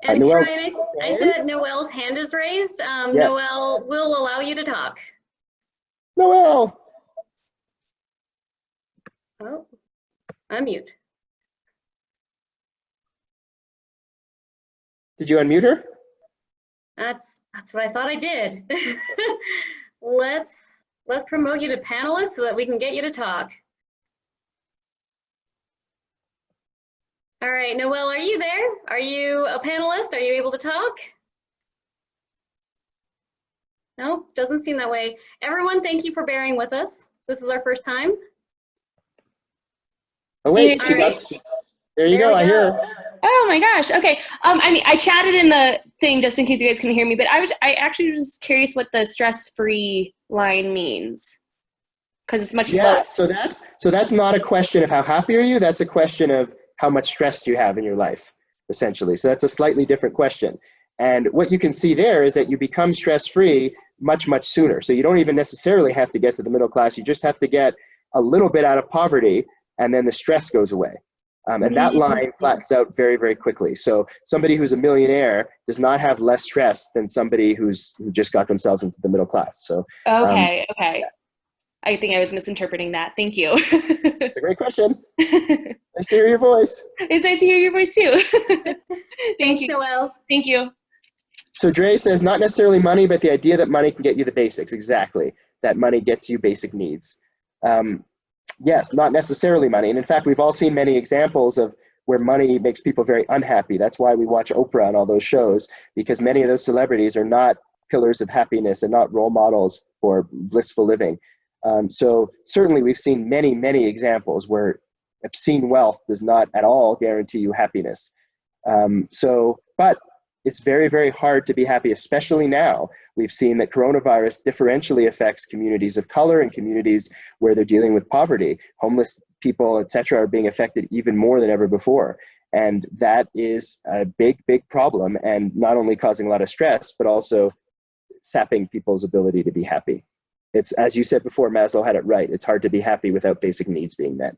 And
Noelle,
Brian, I said Noelle's hand is raised.
Yes.
Noelle will allow you to talk.
Noelle.
Oh, unmute.
Did you unmute her?
That's what I thought I did. Let's promote you to panelist so that we can get you to talk. All right, Noelle, are you there? Are you a panelist? Are you able to talk? No, doesn't seem that way. Everyone, thank you for bearing with us. This is our first time.
Oh wait, there you go. I hear her.
Oh my gosh. Okay. I mean, I chatted in the thing just in case you guys couldn't hear me, but I actually was just curious what the stress-free line means, because it's much lower.
So that's not a question of how happy are you. That's a question of how much stress do you have in your life, essentially. So that's a slightly different question. And what you can see there is that you become stress-free much, much sooner. So you don't even necessarily have to get to the middle class. You just have to get a little bit out of poverty, and then the stress goes away. And that line flattens out very, very quickly. So somebody who's a millionaire does not have less stress than somebody who just got themselves into the middle class. So
okay. I think I was misinterpreting that. Thank you.
It's a great question. Nice to hear your voice.
It's nice to hear your voice too.
Thanks, Noelle.
Thank you.
So Dre says, not necessarily money, but the idea that money can get you the basics. Exactly. That money gets you basic needs. Yes, not necessarily money. And in fact, we've all seen many examples of where money makes people very unhappy. That's why we watch Oprah and all those shows, because many of those celebrities are not pillars of happiness and not role models for blissful living. So certainly we've seen many, many examples where obscene wealth does not at all guarantee you happiness. But it's very, very hard to be happy, especially now. We've seen that coronavirus differentially affects communities of color and communities where they're dealing with poverty. Homeless people, et cetera, are being affected even more than ever before. And that is a big, big problem, and not only causing a lot of stress, but also sapping people's ability to be happy. It's, as you said before, Maslow had it right. It's hard to be happy without basic needs being met.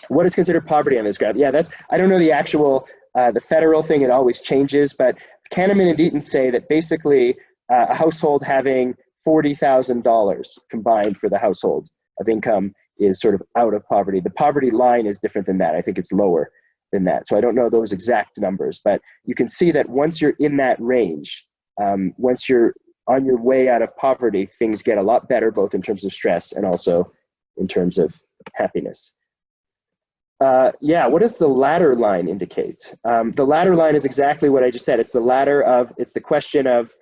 What is considered poverty on this graph? Yeah, I don't know the actual, the federal thing, it always changes, but Kahneman and Deaton say that basically a household having $40,000 combined for the household of income is sort of out of poverty. The poverty line is different than that. I think it's lower than that. So I don't know those exact numbers, but you can see that once you're in that range, once you're on your way out of poverty, things get a lot better, both in terms of stress and also in terms of happiness. Yeah, what does the ladder line indicate? The ladder line is exactly what I just said. It's the question of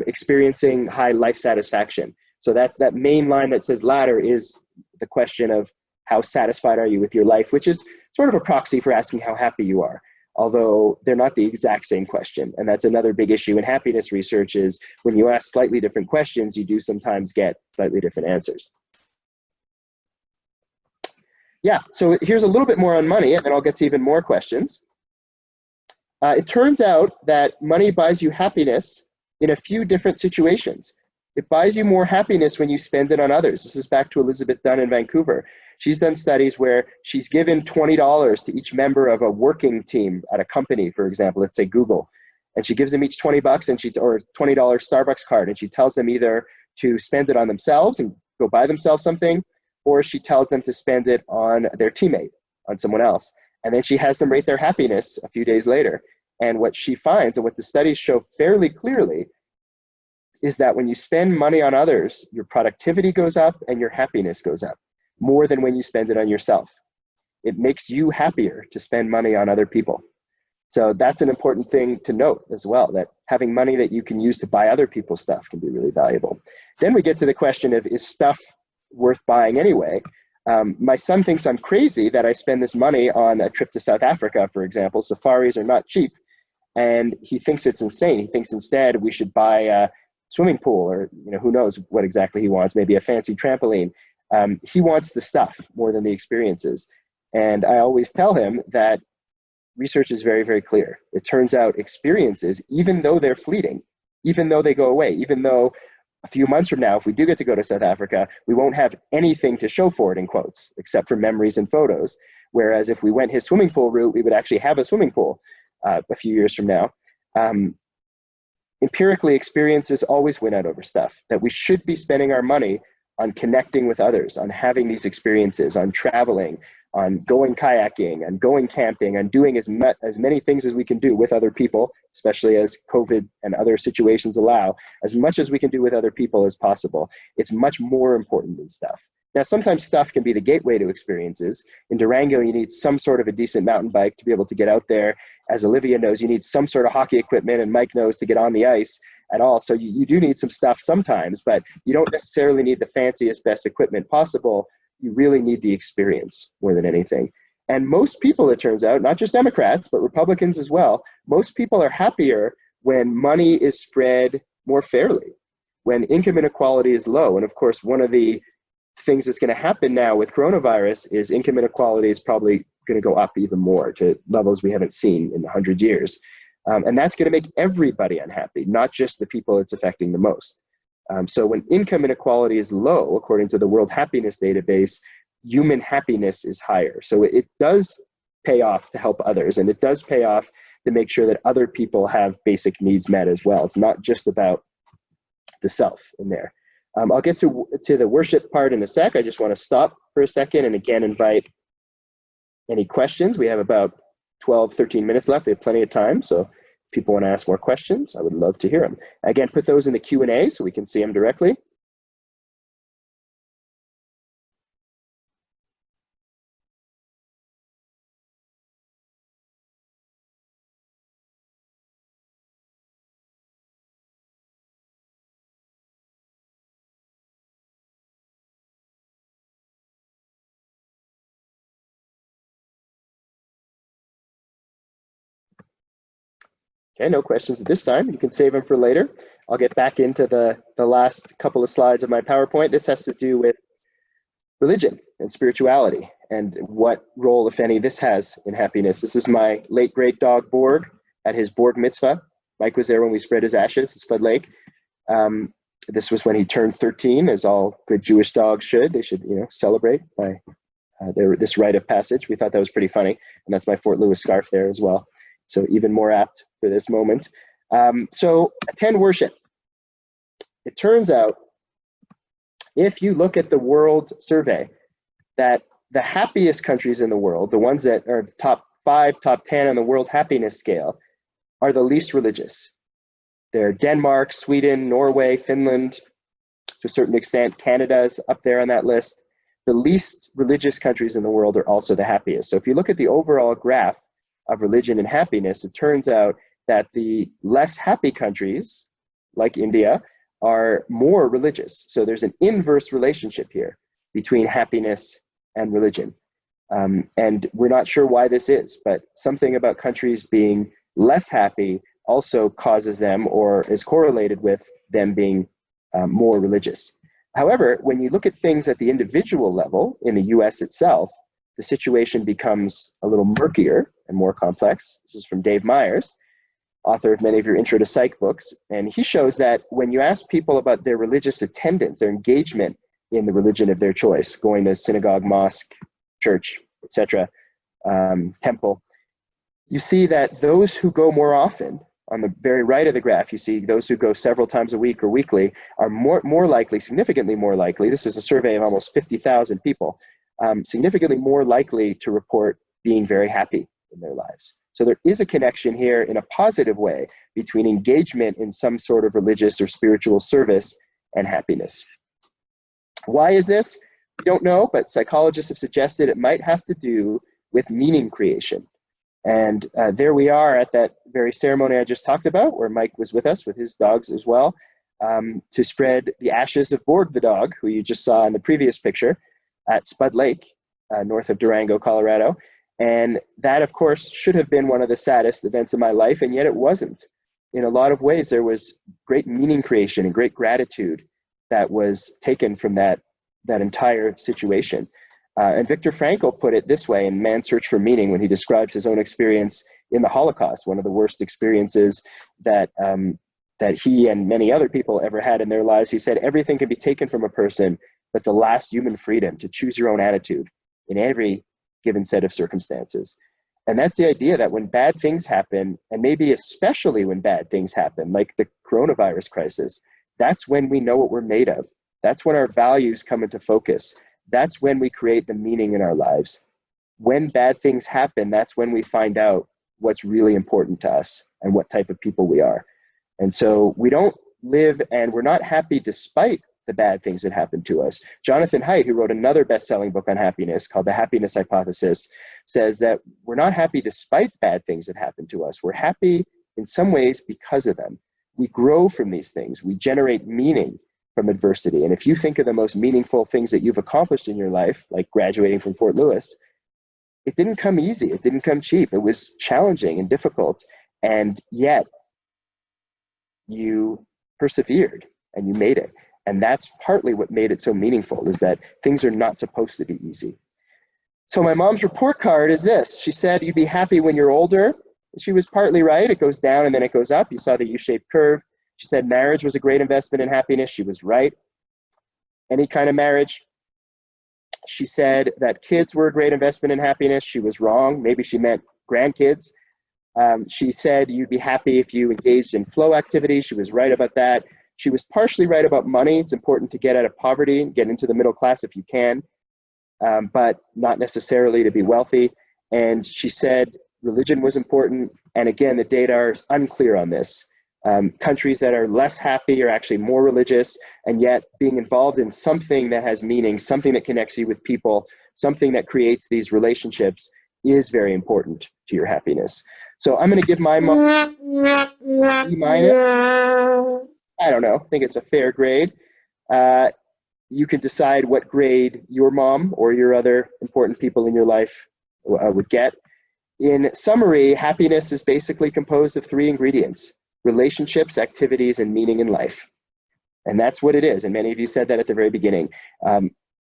experiencing high life satisfaction. So that's that main line that says ladder is the question of how satisfied are you with your life, which is sort of a proxy for asking how happy you are, although they're not the exact same question. And that's another big issue in happiness research is when you ask slightly different questions, you do sometimes get slightly different answers. Yeah, so here's a little bit more on money, and then I'll get to even more questions. It turns out that money buys you happiness in a few different situations. It buys you more happiness when you spend it on others. This is back to Elizabeth Dunn in Vancouver. She's done studies where she's given $20 to each member of a working team at a company, for example, let's say Google, and she gives them each $20 or $20 Starbucks card, and she tells them either to spend it on themselves and go buy themselves something, or she tells them to spend it on their teammate, on someone else. And then she has them rate their happiness a few days later. And what she finds, and what the studies show fairly clearly, is that when you spend money on others, your productivity goes up and your happiness goes up more than when you spend it on yourself. It makes you happier to spend money on other people. So that's an important thing to note as well, that having money that you can use to buy other people's stuff can be really valuable. Then we get to the question of, is stuff worth buying anyway? My son thinks I'm crazy that I spend this money on a trip to South Africa, for example. Safaris are not cheap. And he thinks it's insane. He thinks instead we should buy a swimming pool, or who knows what exactly he wants, maybe a fancy trampoline. He wants the stuff more than the experiences. And I always tell him that research is very, very clear. It turns out experiences, even though they're fleeting, even though they go away, even though a few months from now, if we do get to go to South Africa, we won't have anything to show for it, in quotes, except for memories and photos. Whereas if we went his swimming pool route, we would actually have a swimming pool a few years from now. Empirically, experiences always win out over stuff, that we should be spending our money on connecting with others, on having these experiences, on traveling, on going kayaking, and going camping, and doing as many things as we can do with other people, especially as COVID and other situations allow, as much as we can do with other people as possible. It's much more important than stuff. Now, sometimes stuff can be the gateway to experiences. In Durango, you need some sort of a decent mountain bike to be able to get out there. As Olivia knows, you need some sort of hockey equipment, and Mike knows, to get on the ice at all. So you do need some stuff sometimes, but you don't necessarily need the fanciest, best equipment possible. You really need the experience more than anything. And most people, it turns out, not just Democrats, but Republicans as well, most people are happier when money is spread more fairly, when income inequality is low. And of course, one of the things that's going to happen now with coronavirus is income inequality is probably going to go up even more to levels we haven't seen in 100 years. And that's going to make everybody unhappy, not just the people it's affecting the most. So when income inequality is low, according to the World Happiness Database, human happiness is higher. So it does pay off to help others, and it does pay off to make sure that other people have basic needs met as well. It's not just about the self in there. I'll get to the worship part in a sec. I just want to stop for a second and again invite any questions. We have about 12, 13 minutes left. We have plenty of time. So if people want to ask more questions, I would love to hear them. Again, put those in the Q&A so we can see them directly. Okay, no questions at this time. You can save them for later. I'll get back into the last couple of slides of my PowerPoint. This has to do with religion and spirituality and what role, if any, this has in happiness. This is my late great dog Borg at his Borg mitzvah. Mike was there when we spread his ashes at Spud Lake. This was when he turned 13, as all good Jewish dogs should. They should, celebrate by this rite of passage. We thought that was pretty funny, and that's my Fort Lewis scarf there as well. So even more apt for this moment. So attend worship. It turns out, if you look at the world survey, that the happiest countries in the world, the ones that are top 5, top 10 on the world happiness scale, are the least religious. They're Denmark, Sweden, Norway, Finland, to a certain extent. Canada's up there on that list. The least religious countries in the world are also the happiest. So if you look at the overall graph of religion and happiness, it turns out that the less happy countries, like India, are more religious. So there's an inverse relationship here between happiness and religion. And we're not sure why this is, but something about countries being less happy also causes them, or is correlated with them being more religious. However, when you look at things at the individual level in the US itself, the situation becomes a little murkier and more complex. This is from Dave Myers, author of many of your Intro to Psych books. And he shows that when you ask people about their religious attendance, their engagement in the religion of their choice, going to synagogue, mosque, church, etc., temple, you see that those who go more often on the very right of the graph, you see those who go several times a week or weekly are more likely, significantly more likely, this is a survey of almost 50,000 people, significantly more likely to report being very happy in their lives. So there is a connection here in a positive way between engagement in some sort of religious or spiritual service and happiness. Why is this? We don't know, but psychologists have suggested it might have to do with meaning creation. And there we are at that very ceremony I just talked about, where Mike was with us with his dogs as well, to spread the ashes of Borg the dog, who you just saw in the previous picture, at Spud Lake, north of Durango, Colorado. And that, of course, should have been one of the saddest events of my life, and yet it wasn't. In a lot of ways, there was great meaning creation and great gratitude that was taken from that entire situation. And Viktor Frankl put it this way in Man's Search for Meaning when he describes his own experience in the Holocaust, one of the worst experiences that he and many other people ever had in their lives. He said, everything can be taken from a person, but the last human freedom to choose your own attitude in every given set of circumstances. And that's the idea that when bad things happen, and maybe especially when bad things happen, like the coronavirus crisis, that's when we know what we're made of. That's when our values come into focus. That's when we create the meaning in our lives. When bad things happen, that's when we find out what's really important to us and what type of people we are. And so we don't live and we're not happy despite the bad things that happen to us. Jonathan Haidt, who wrote another best-selling book on happiness called The Happiness Hypothesis, says that we're not happy despite bad things that happen to us. We're happy in some ways because of them. We grow from these things. We generate meaning from adversity. And if you think of the most meaningful things that you've accomplished in your life, like graduating from Fort Lewis, it didn't come easy. It didn't come cheap. It was challenging and difficult. And yet you persevered and you made it. And that's partly what made it so meaningful, is that things are not supposed to be easy. So my mom's report card is this. She said, you'd be happy when you're older. She was partly right. It goes down and then it goes up. You saw the U-shaped curve. She said marriage was a great investment in happiness. She was right. Any kind of marriage. She said that kids were a great investment in happiness. She was wrong. Maybe she meant grandkids. She said you'd be happy if you engaged in flow activities. She was right about that. She was partially right about money. It's important to get out of poverty and get into the middle class if you can, but not necessarily to be wealthy. And she said religion was important. And again, the data are unclear on this. Countries that are less happy are actually more religious, and yet being involved in something that has meaning, something that connects you with people, something that creates these relationships is very important to your happiness. So I'm going to give my mom E minus. I don't know. I think it's a fair grade. You can decide what grade your mom or your other important people in your life would get. In summary, happiness is basically composed of 3 ingredients: relationships, activities, and meaning in life. And that's what it is. And many of you said that at the very beginning.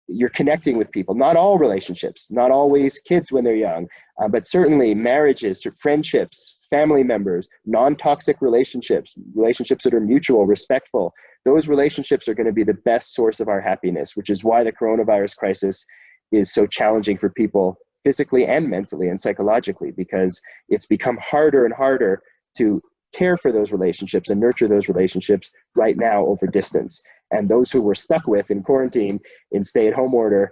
You're connecting with people, not all relationships, not always kids when they're young, but certainly marriages, friendships, family members, non-toxic relationships, relationships that are mutual, respectful. Those relationships are going to be the best source of our happiness, which is why the coronavirus crisis is so challenging for people physically and mentally and psychologically, because it's become harder and harder to care for those relationships and nurture those relationships right now over distance. And those who we're stuck with in quarantine, in stay-at-home order,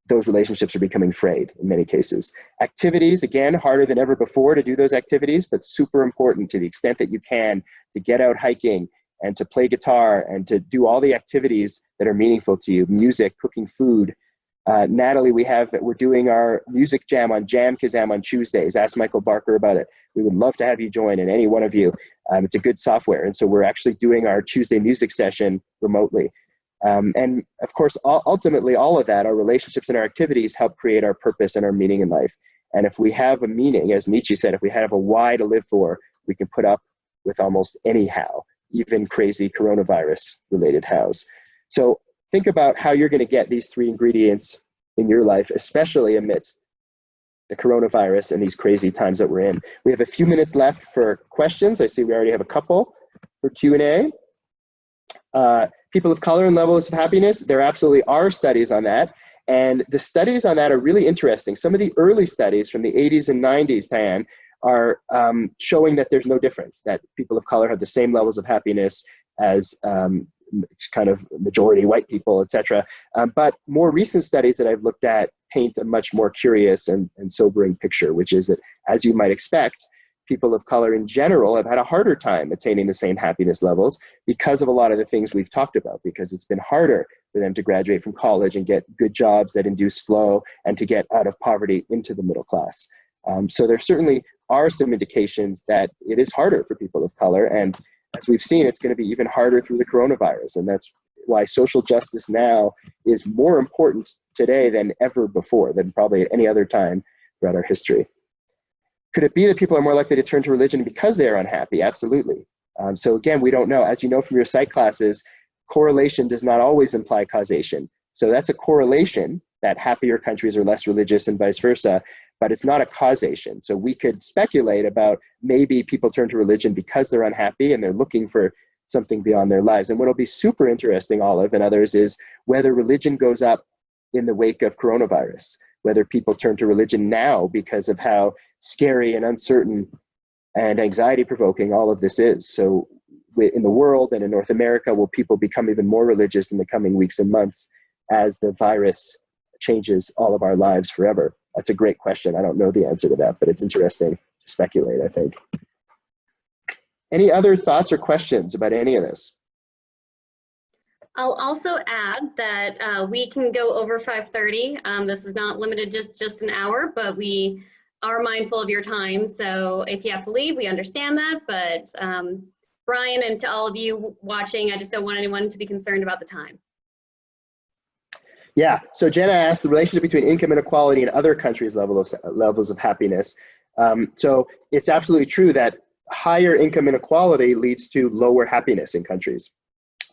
those relationships are becoming frayed in many cases. Activities, again, harder than ever before to do those activities, but super important to the extent that you can, to get out hiking and to play guitar and to do all the activities that are meaningful to you: music, cooking food. Natalie, we're doing our music jam on Jam Kazam on Tuesdays. Ask Michael Barker about it. We would love to have you join, and any one of you. It's a good software. And so we're actually doing our Tuesday music session remotely. And of course, ultimately, all of that, our relationships and our activities, help create our purpose and our meaning in life. And if we have a meaning, as Nietzsche said, if we have a why to live for, we can put up with almost any how, even crazy coronavirus-related hows. So think about how you're going to get these 3 ingredients in your life, especially amidst the coronavirus and these crazy times that we're in. We have a few minutes left for questions. I see we already have a couple for Q&A. People of color and levels of happiness, there absolutely are studies on that. And the studies on that are really interesting. Some of the early studies from the 80s and 90s, Diane, are showing that there's no difference, that people of color have the same levels of happiness as kind of majority white people, etc. But more recent studies that I've looked at paint a much more curious and sobering picture, which is that, as you might expect, people of color in general have had a harder time attaining the same happiness levels because of a lot of the things we've talked about, because it's been harder for them to graduate from college and get good jobs that induce flow and to get out of poverty into the middle class. So there certainly are some indications that it is harder for people of color. And as we've seen, it's going to be even harder through the coronavirus. And that's why social justice now is more important today than ever before, than probably at any other time throughout our history. Could it be that people are more likely to turn to religion because they are unhappy? Absolutely. So again, we don't know. As you know from your psych classes, correlation does not always imply causation. So that's a correlation that happier countries are less religious and vice versa, but it's not a causation. So we could speculate about maybe people turn to religion because they're unhappy and they're looking for something beyond their lives. And what'll be super interesting, Olive and others, is whether religion goes up in the wake of coronavirus, whether people turn to religion now because of how scary and uncertain and anxiety-provoking all of this is. So in the world and in North America, will people become even more religious in the coming weeks and months as the virus changes all of our lives forever? That's a great question. I don't know the answer to that, but it's interesting to speculate, I think. Any other thoughts or questions about any of this?
I'll also add that we can go over 5:30. This is not limited just an hour, but we are mindful of your time. So if you have to leave, we understand that. But Brian, and to all of you watching, I just don't want anyone to be concerned about the time.
Yeah, so Jenna asked the relationship between income inequality and other countries' levels of happiness. So it's absolutely true that higher income inequality leads to lower happiness in countries.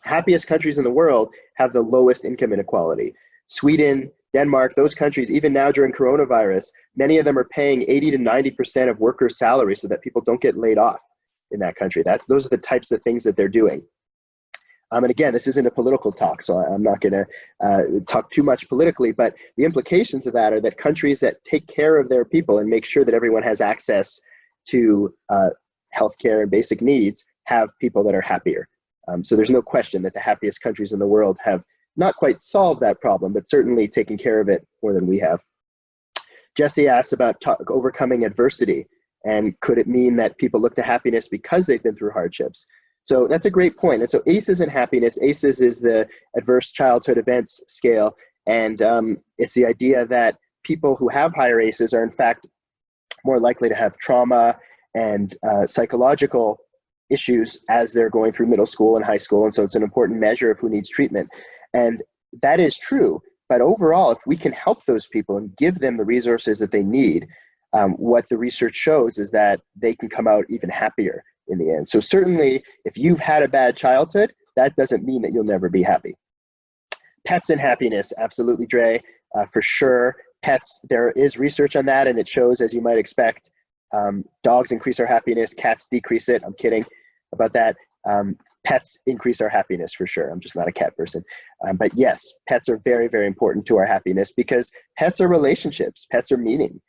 Happiest countries in the world have the lowest income inequality. Sweden, Denmark, those countries, even now during coronavirus, many of them are paying 80 to 90% of workers' salaries so that people don't get laid off in that country. Those are the types of things that they're doing. And again, this isn't a political talk, so I'm not going to talk too much politically, but the implications of that are that countries that take care of their people and make sure that everyone has access to healthcare and basic needs have people that are happier. So there's no question that the happiest countries in the world have not quite solved that problem, but certainly taken care of it more than we have. Jesse asked about overcoming adversity, and could it mean that people look to happiness because they've been through hardships? So that's a great point. And so ACEs and happiness, ACEs is the Adverse Childhood Events Scale, and it's the idea that people who have higher ACEs are in fact more likely to have trauma and psychological issues as they're going through middle school and high school, and so it's an important measure of who needs treatment. And that is true, but overall, if we can help those people and give them the resources that they need, what the research shows is that they can come out even happier in the end. So certainly, if you've had a bad childhood, that doesn't mean that you'll never be happy. Pets and happiness, absolutely, Dre, for sure. Pets, there is research on that, and it shows, as you might expect, dogs increase our happiness, cats decrease it. I'm kidding about that. Pets increase our happiness for sure. I'm just not a cat person. But yes, pets are very, very important to our happiness because pets are relationships. Pets are meaning.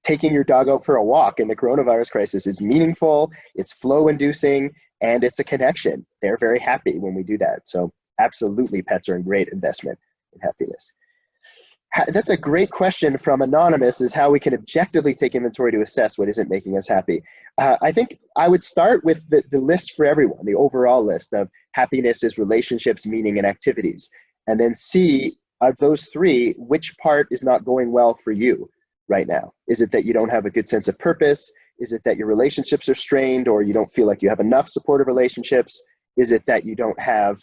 Taking your dog out for a walk in the coronavirus crisis is meaningful, it's flow inducing, and it's a connection. They're very happy when we do that. So absolutely, pets are a great investment in happiness. That's a great question from Anonymous, is how we can objectively take inventory to assess what isn't making us happy. I think I would start with the list for everyone, the overall list of happiness is relationships, meaning, and activities. And then see, of those three, which part is not going well for you right now? Is it that you don't have a good sense of purpose? Is it that your relationships are strained or you don't feel like you have enough supportive relationships? Is it that you don't have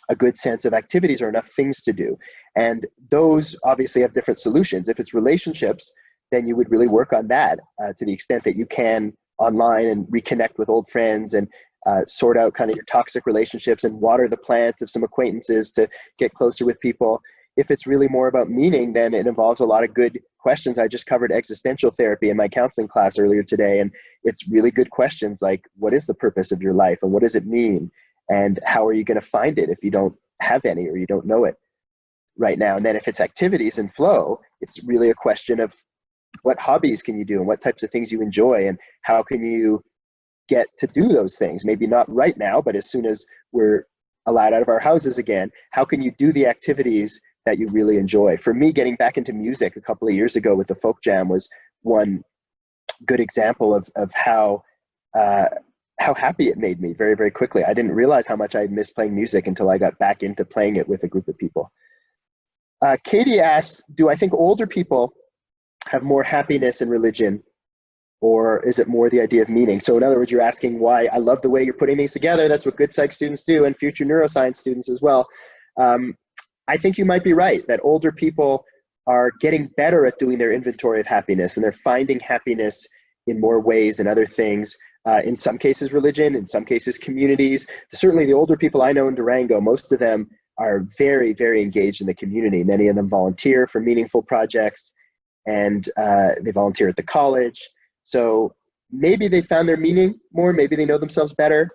a good sense of activities or enough things to do? And those obviously have different solutions. If it's relationships, then you would really work on that to the extent that you can online and reconnect with old friends and sort out kind of your toxic relationships and water the plant of some acquaintances to get closer with people. If it's really more about meaning, then it involves a lot of good questions. I just covered existential therapy in my counseling class earlier today, and it's really good questions like, what is the purpose of your life and what does it mean? And how are you going to find it if you don't have any or you don't know it right now? And then if it's activities and flow, it's really a question of what hobbies can you do and what types of things you enjoy, and how can you get to do those things? Maybe not right now, but as soon as we're allowed out of our houses again, how can you do the activities that you really enjoy? For me, getting back into music a couple of years ago with the folk jam was one good example of how happy it made me very, very quickly. I didn't realize how much I missed playing music until I got back into playing it with a group of people. Katie asks, do I think older people have more happiness in religion, or is it more the idea of meaning? So in other words, you're asking why. I love the way you're putting these together. That's what good psych students do, and future neuroscience students as well. I think you might be right that older people are getting better at doing their inventory of happiness, and they're finding happiness in more ways and other things. In some cases, religion, in some cases, communities. Certainly the older people I know in Durango, most of them are very, very engaged in the community. Many of them volunteer for meaningful projects, and they volunteer at the college. So maybe they found their meaning more, maybe they know themselves better.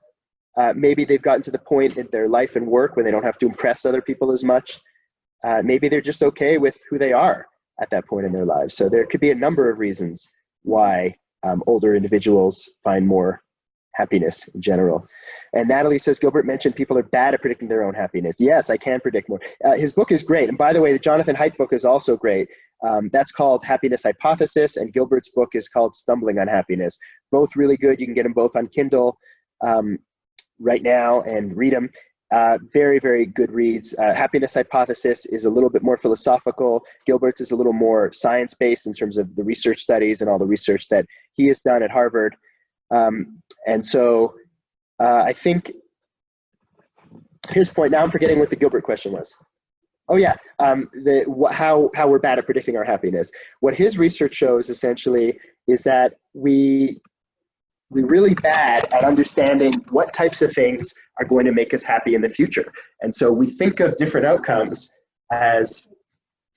Maybe they've gotten to the point in their life and work where they don't have to impress other people as much. Maybe they're just okay with who they are at that point in their lives. So there could be a number of reasons why older individuals find more happiness in general. And Natalie says, Gilbert mentioned people are bad at predicting their own happiness. Yes, I can predict more. His book is great. And by the way, the Jonathan Haidt book is also great. That's called Happiness Hypothesis, and Gilbert's book is called Stumbling on Happiness. Both really good. You can get them both on Kindle right now and read them. Very, very good reads. Happiness Hypothesis is a little bit more philosophical. Gilbert's is a little more science-based in terms of the research studies and all the research that he has done at Harvard. And so I think his point, now I'm forgetting what the Gilbert question was. Oh yeah, how we're bad at predicting our happiness. What his research shows essentially is that we're really bad at understanding what types of things are going to make us happy in the future. And so we think of different outcomes as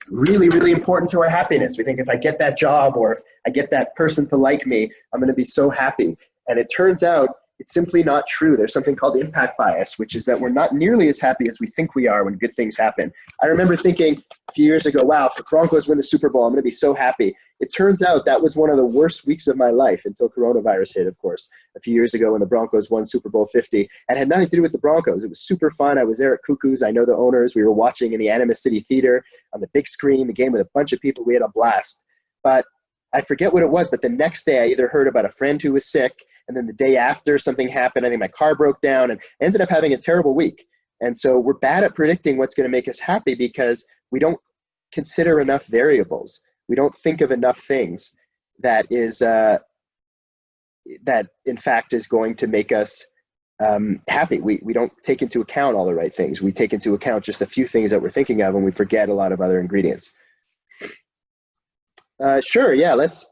really, really important to our happiness. We think if I get that job or if I get that person to like me, I'm going to be so happy. And it turns out it's simply not true. There's something called impact bias, which is that we're not nearly as happy as we think we are when good things happen. I remember thinking a few years ago, wow, if the Broncos win the Super Bowl, I'm going to be so happy. It turns out that was one of the worst weeks of my life until coronavirus hit, of course, a few years ago when the Broncos won Super Bowl 50. And it had nothing to do with the Broncos. It was super fun. I was there at Cuckoo's. I know the owners. We were watching in the Animas City Theater on the big screen, the game with a bunch of people. We had a blast. But I forget what it was, but the next day I either heard about a friend who was sick, and then the day after something happened. I think my car broke down, and I ended up having a terrible week. And so we're bad at predicting what's going to make us happy because we don't consider enough variables. We don't think of enough things that in fact is going to make us happy. We don't take into account all the right things. We take into account just a few things that we're thinking of, and we forget a lot of other ingredients. Sure, yeah, let's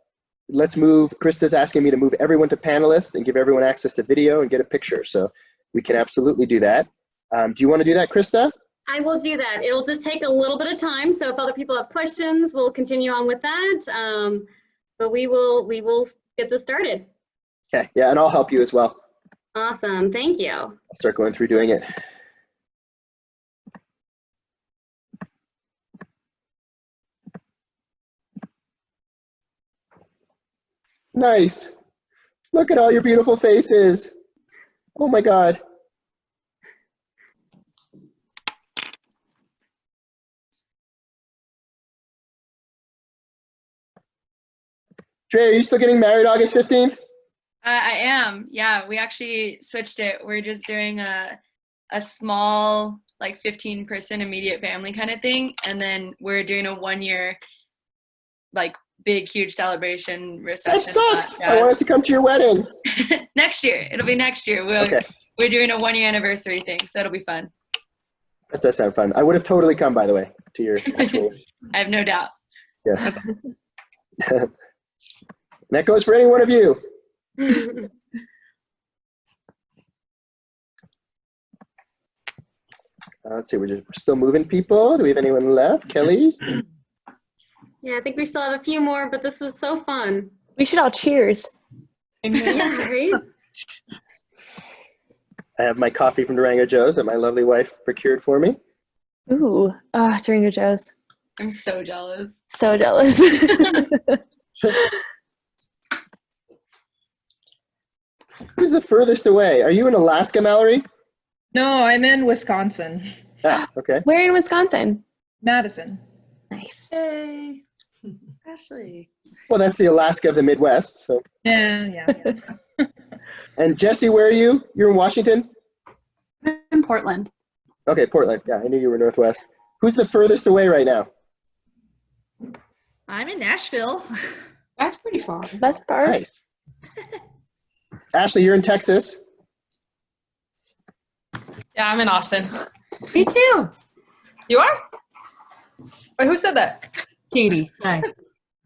move. Krista's asking me to move everyone to panelists and give everyone access to video and get a picture. So we can absolutely do that. Do you want to do that, Krista?
I will do that. It'll just take a little bit of time. So if other people have questions, we'll continue on with that. But we will get this started.
Okay, yeah, and I'll help you as well.
Awesome, thank you.
I'll start going through doing it. Nice. Look at all your beautiful faces. Oh my God. Dre, are you still getting married August 15th?
I am. Yeah, we actually switched it. We're just doing a small, like 15-person immediate family kind of thing. And then we're doing a 1-year, like, big, huge celebration reception.
That sucks. I wanted to come to your wedding.
Next year. It'll be next year. We're doing a 1-year anniversary thing, so it'll be fun.
That does sound fun. I would have totally come, by the way, to your actual.
I have no doubt.
Yes. That goes for any one of you. Let's see, we're still moving people. Do we have anyone left? Kelly?
Yeah, I think we still have a few more, but this is so fun.
We should all cheers.
Yeah, right?
I have my coffee from Durango Joe's that my lovely wife procured for me.
Ooh, Durango Joe's.
I'm so jealous.
So jealous.
Who's the furthest away? Are you in Alaska, Mallory?
No, I'm in Wisconsin.
Ah, okay.
Where in Wisconsin?
Madison.
Nice.
Yay. Ashley.
Well, that's the Alaska of the Midwest. So.
Yeah.
And Jesse, where are you? You're in Washington?
In Portland.
Okay, Portland. Yeah, I knew you were Northwest. Who's the furthest away right now?
I'm in Nashville.
That's pretty far.
Best part.
Nice. Ashley, you're in Texas.
Yeah, I'm in Austin.
Me too.
You are? Wait, who said that?
Katie. Hi.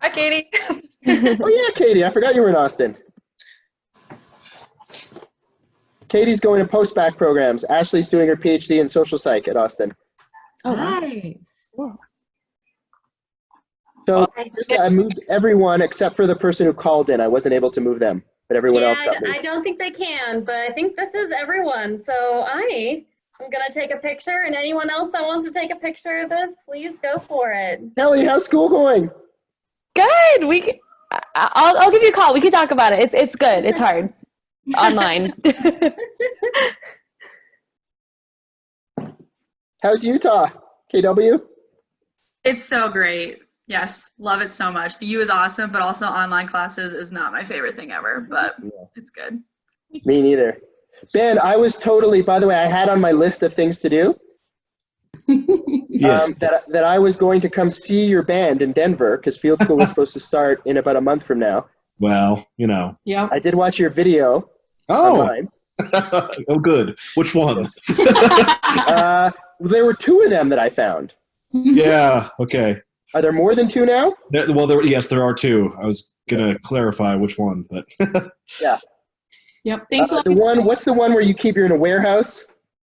Hi, Katie.
Oh yeah, Katie, I forgot you were in Austin. Katie's going to post-bac programs. Ashley's doing her PhD in social psych at Austin.
Oh, wow.
Nice.
So I moved everyone except for the person who called in. I wasn't able to move them, but everyone else got moved.
I don't think they can, but I think this is everyone. So I'm going to take a picture, and anyone else that wants to take a picture of this, please go for it.
Kelly, how's school going?
Good. I'll give you a call. We can talk about it. It's good. It's hard. Online.
How's Utah? KW?
It's so great. Yes, love it so much. The U is awesome, but also online classes is not my favorite thing ever, but it's good.
Me neither. Ben, I was totally, by the way, I had on my list of things to do
Yes.
that I was going to come see your band in Denver because field school was supposed to start in about a month from now.
Well, you know.
Yep.
I did watch your video
Oh.
online.
Oh, good. Which one?
There were two of them that I found.
Yeah. Okay.
Are there more than two now?
Yes, there are two. I was gonna clarify which one, but
Yeah.
Yep. Thanks for
What's the one where you're in a warehouse?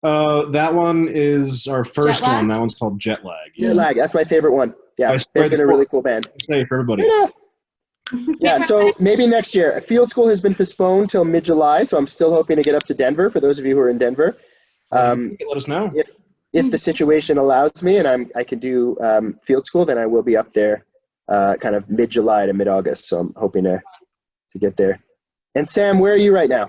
that one is our first
Jet lag?
one. That one's called Jet Lag.
Jet Lag. That's my favorite one. Yeah,
I
it's been a really cool band.
Say for everybody.
Yeah, so maybe next year. Field school has been postponed till mid-July, so I'm still hoping to get up to Denver for those of you who are in Denver.
Let us know.
If the situation allows me and I can do field school, then I will be up there kind of mid-July to mid-August. So I'm hoping to get there. And Sam, where are you right now?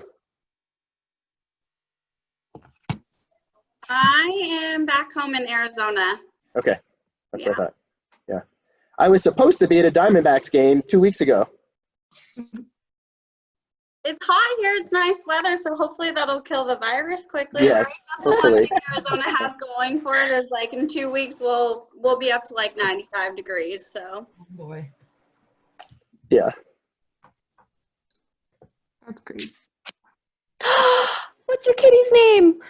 I am back home in Arizona.
Okay, that's what I thought. Yeah, I was supposed to be at a Diamondbacks game 2 weeks ago.
It's hot here. It's nice weather, so hopefully that'll kill the virus quickly.
Yes,
Right? That's the one thing Arizona has going for it is like in 2 weeks we'll be up to like 95 degrees. So.
Oh boy.
Yeah.
That's great.
What's your kitty's name?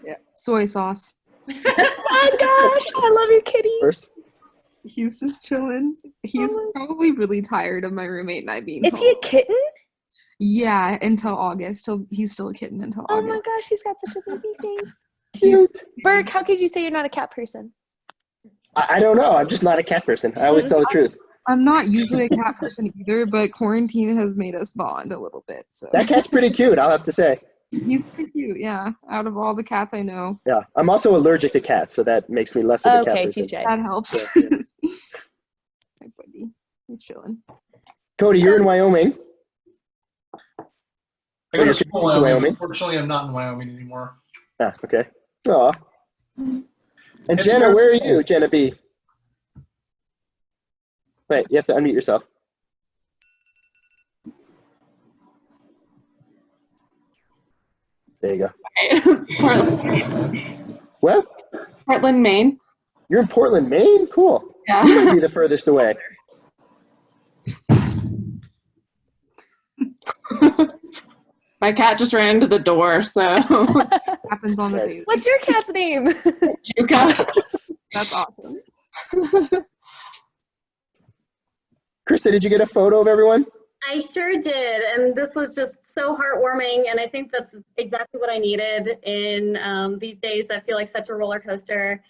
Yeah, soy sauce.
Oh my gosh, I love your kitty.
First.
He's just chilling. He's probably really tired of my roommate and I being
Is
home.
he a kitten?
Yeah, until August. He's still a kitten until
Oh
August.
my gosh, he's got such a baby face.
Cute.
Burke, how could you say you're not a cat person?
I don't know. I'm just not a cat person. I always tell the truth.
I'm not usually a cat person either, but quarantine has made us bond a little bit. So
That cat's pretty cute, I'll have to say.
he's pretty cute, yeah. Out of all the cats I know,
Yeah, I'm also allergic to cats, so that makes me less of a cat
Okay,
person.
TJ.
that helps.
Yeah,
My buddy, he's chilling.
Cody, you're in Wyoming.
I go to school in Wyoming.
Wyoming.
Unfortunately, I'm not in Wyoming anymore.
Ah, okay. Aw. And
It's
Jenna,
where-
where are you, Jenna B? Wait, you have to unmute yourself. There you go.
Portland,
What?
Portland, Maine.
You're in Portland, Maine? Cool.
Yeah.
You might be the furthest away.
My cat just ran into the door, so
Happens on the
Yes.
daily.
What's your cat's name?
Yuka.
That's awesome.
Krista, did you get a photo of everyone?
I sure did, and this was just so heartwarming, and I think that's exactly what I needed in these days that feel like such a roller coaster.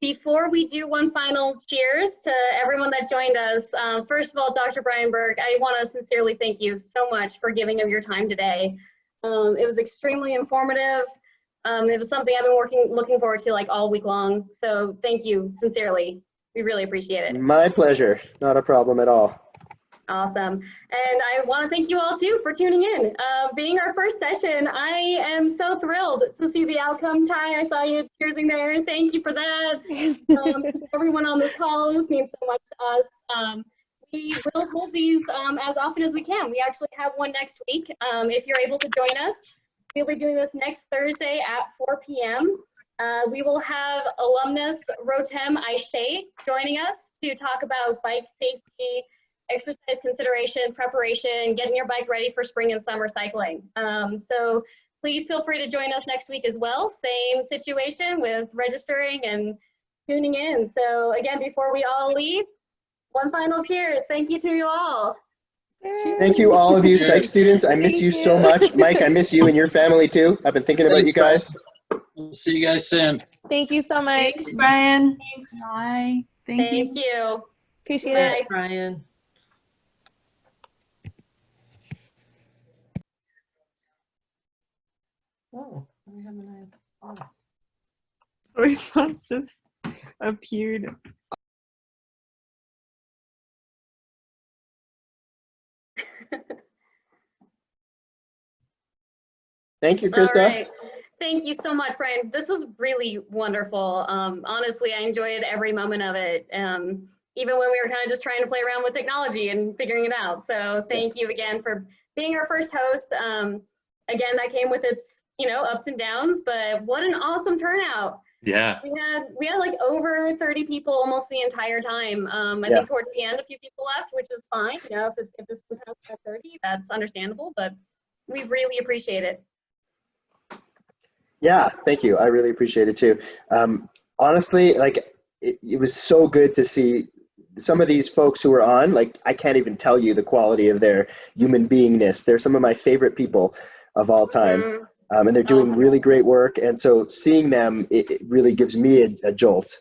Before we do one final cheers to everyone that joined us, first of all, Dr. Brian Burke, I want to sincerely thank you so much for giving of your time today. It was extremely informative. It was something I've been looking forward to like all week long, so thank you sincerely. We really appreciate it.
My pleasure. Not a problem at all.
Awesome. And I want to thank you all too for tuning in. Being our first session, I am so thrilled to see the outcome. Ty, I saw you cheersing there. Thank you for that. Everyone on this call, this means so much to us. We will hold these as often as we can. We actually have one next week. If you're able to join us, we'll be doing this next Thursday at 4 p.m. We will have alumnus Rotem Aishe joining us to talk about bike safety, exercise consideration, preparation, getting your bike ready for spring and summer cycling. So please feel free to join us next week as well. Same situation with registering and tuning in. So again, before we all leave, one final cheers. Thank you to you all.
Thank you, all of you psych students. I miss you so much. Mike, I miss you and your family too. I've been thinking about you guys.
We'll see you guys soon.
Thank you so much.
Thanks, Brian.
Thanks. Bye.
Thank you.
Appreciate
Bye.
it.
Brian. Oh, I have an idea.
Response just appeared.
Thank you,
All
Krista.
right. Thank you so much, Brian. This was really wonderful. Honestly, I enjoyed every moment of it. Even when we were kind of just trying to play around with technology and figuring it out. So thank you again for being our first host. Again, that came with its, ups and downs, but what an awesome turnout.
Yeah.
We had like over 30 people almost the entire time. I think towards the end, a few people left, which is fine. If this was at 30, that's understandable, but we really appreciate it.
Yeah, thank you. I really appreciate it too. Honestly, it was so good to see some of these folks who were on. I can't even tell you the quality of their human beingness. They're some of my favorite people of all time. And they're doing really great work. And so seeing them, it really gives me a jolt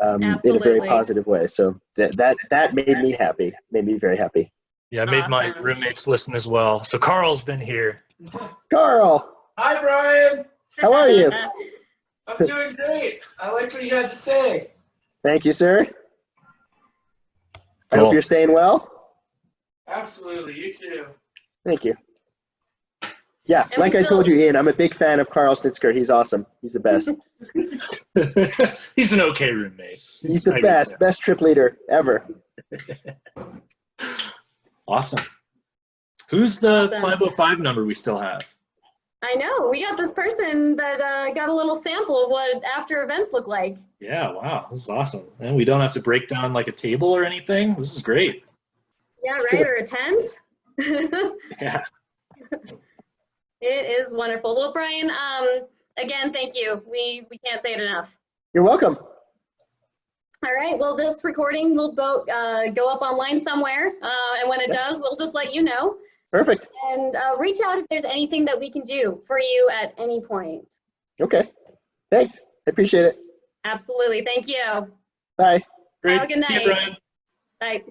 in a very positive way. So that made me happy, made me very happy.
Yeah, I made my roommates listen as well. So Carl's been here.
Carl!
Hi, Brian.
How are you?
I'm doing great. I like what you had to say.
Thank you, sir. I
Cool.
hope you're staying well.
Absolutely. You too.
Thank you. Yeah, like I told you, Ian, I'm a big fan of Carl Schnitzker. He's awesome. He's the best.
He's an okay roommate.
He's the best trip leader ever.
Awesome. Who's the 505 number we still have?
I know, we got this person that got a little sample of what after events look like.
Yeah, wow, this is awesome. And we don't have to break down like a table or anything. This is great.
Yeah, right, or a tent.
Yeah.
It is wonderful. Well, Brian, again, thank you. We can't say it enough.
You're welcome.
All right, well, this recording will go up online somewhere, and when it does, we'll just let you know.
Perfect.
And reach out if there's anything that we can do for you at any point.
Okay. Thanks. I appreciate it.
Absolutely. Thank you.
Bye.
Have a good night.
See you, Brian.
Bye.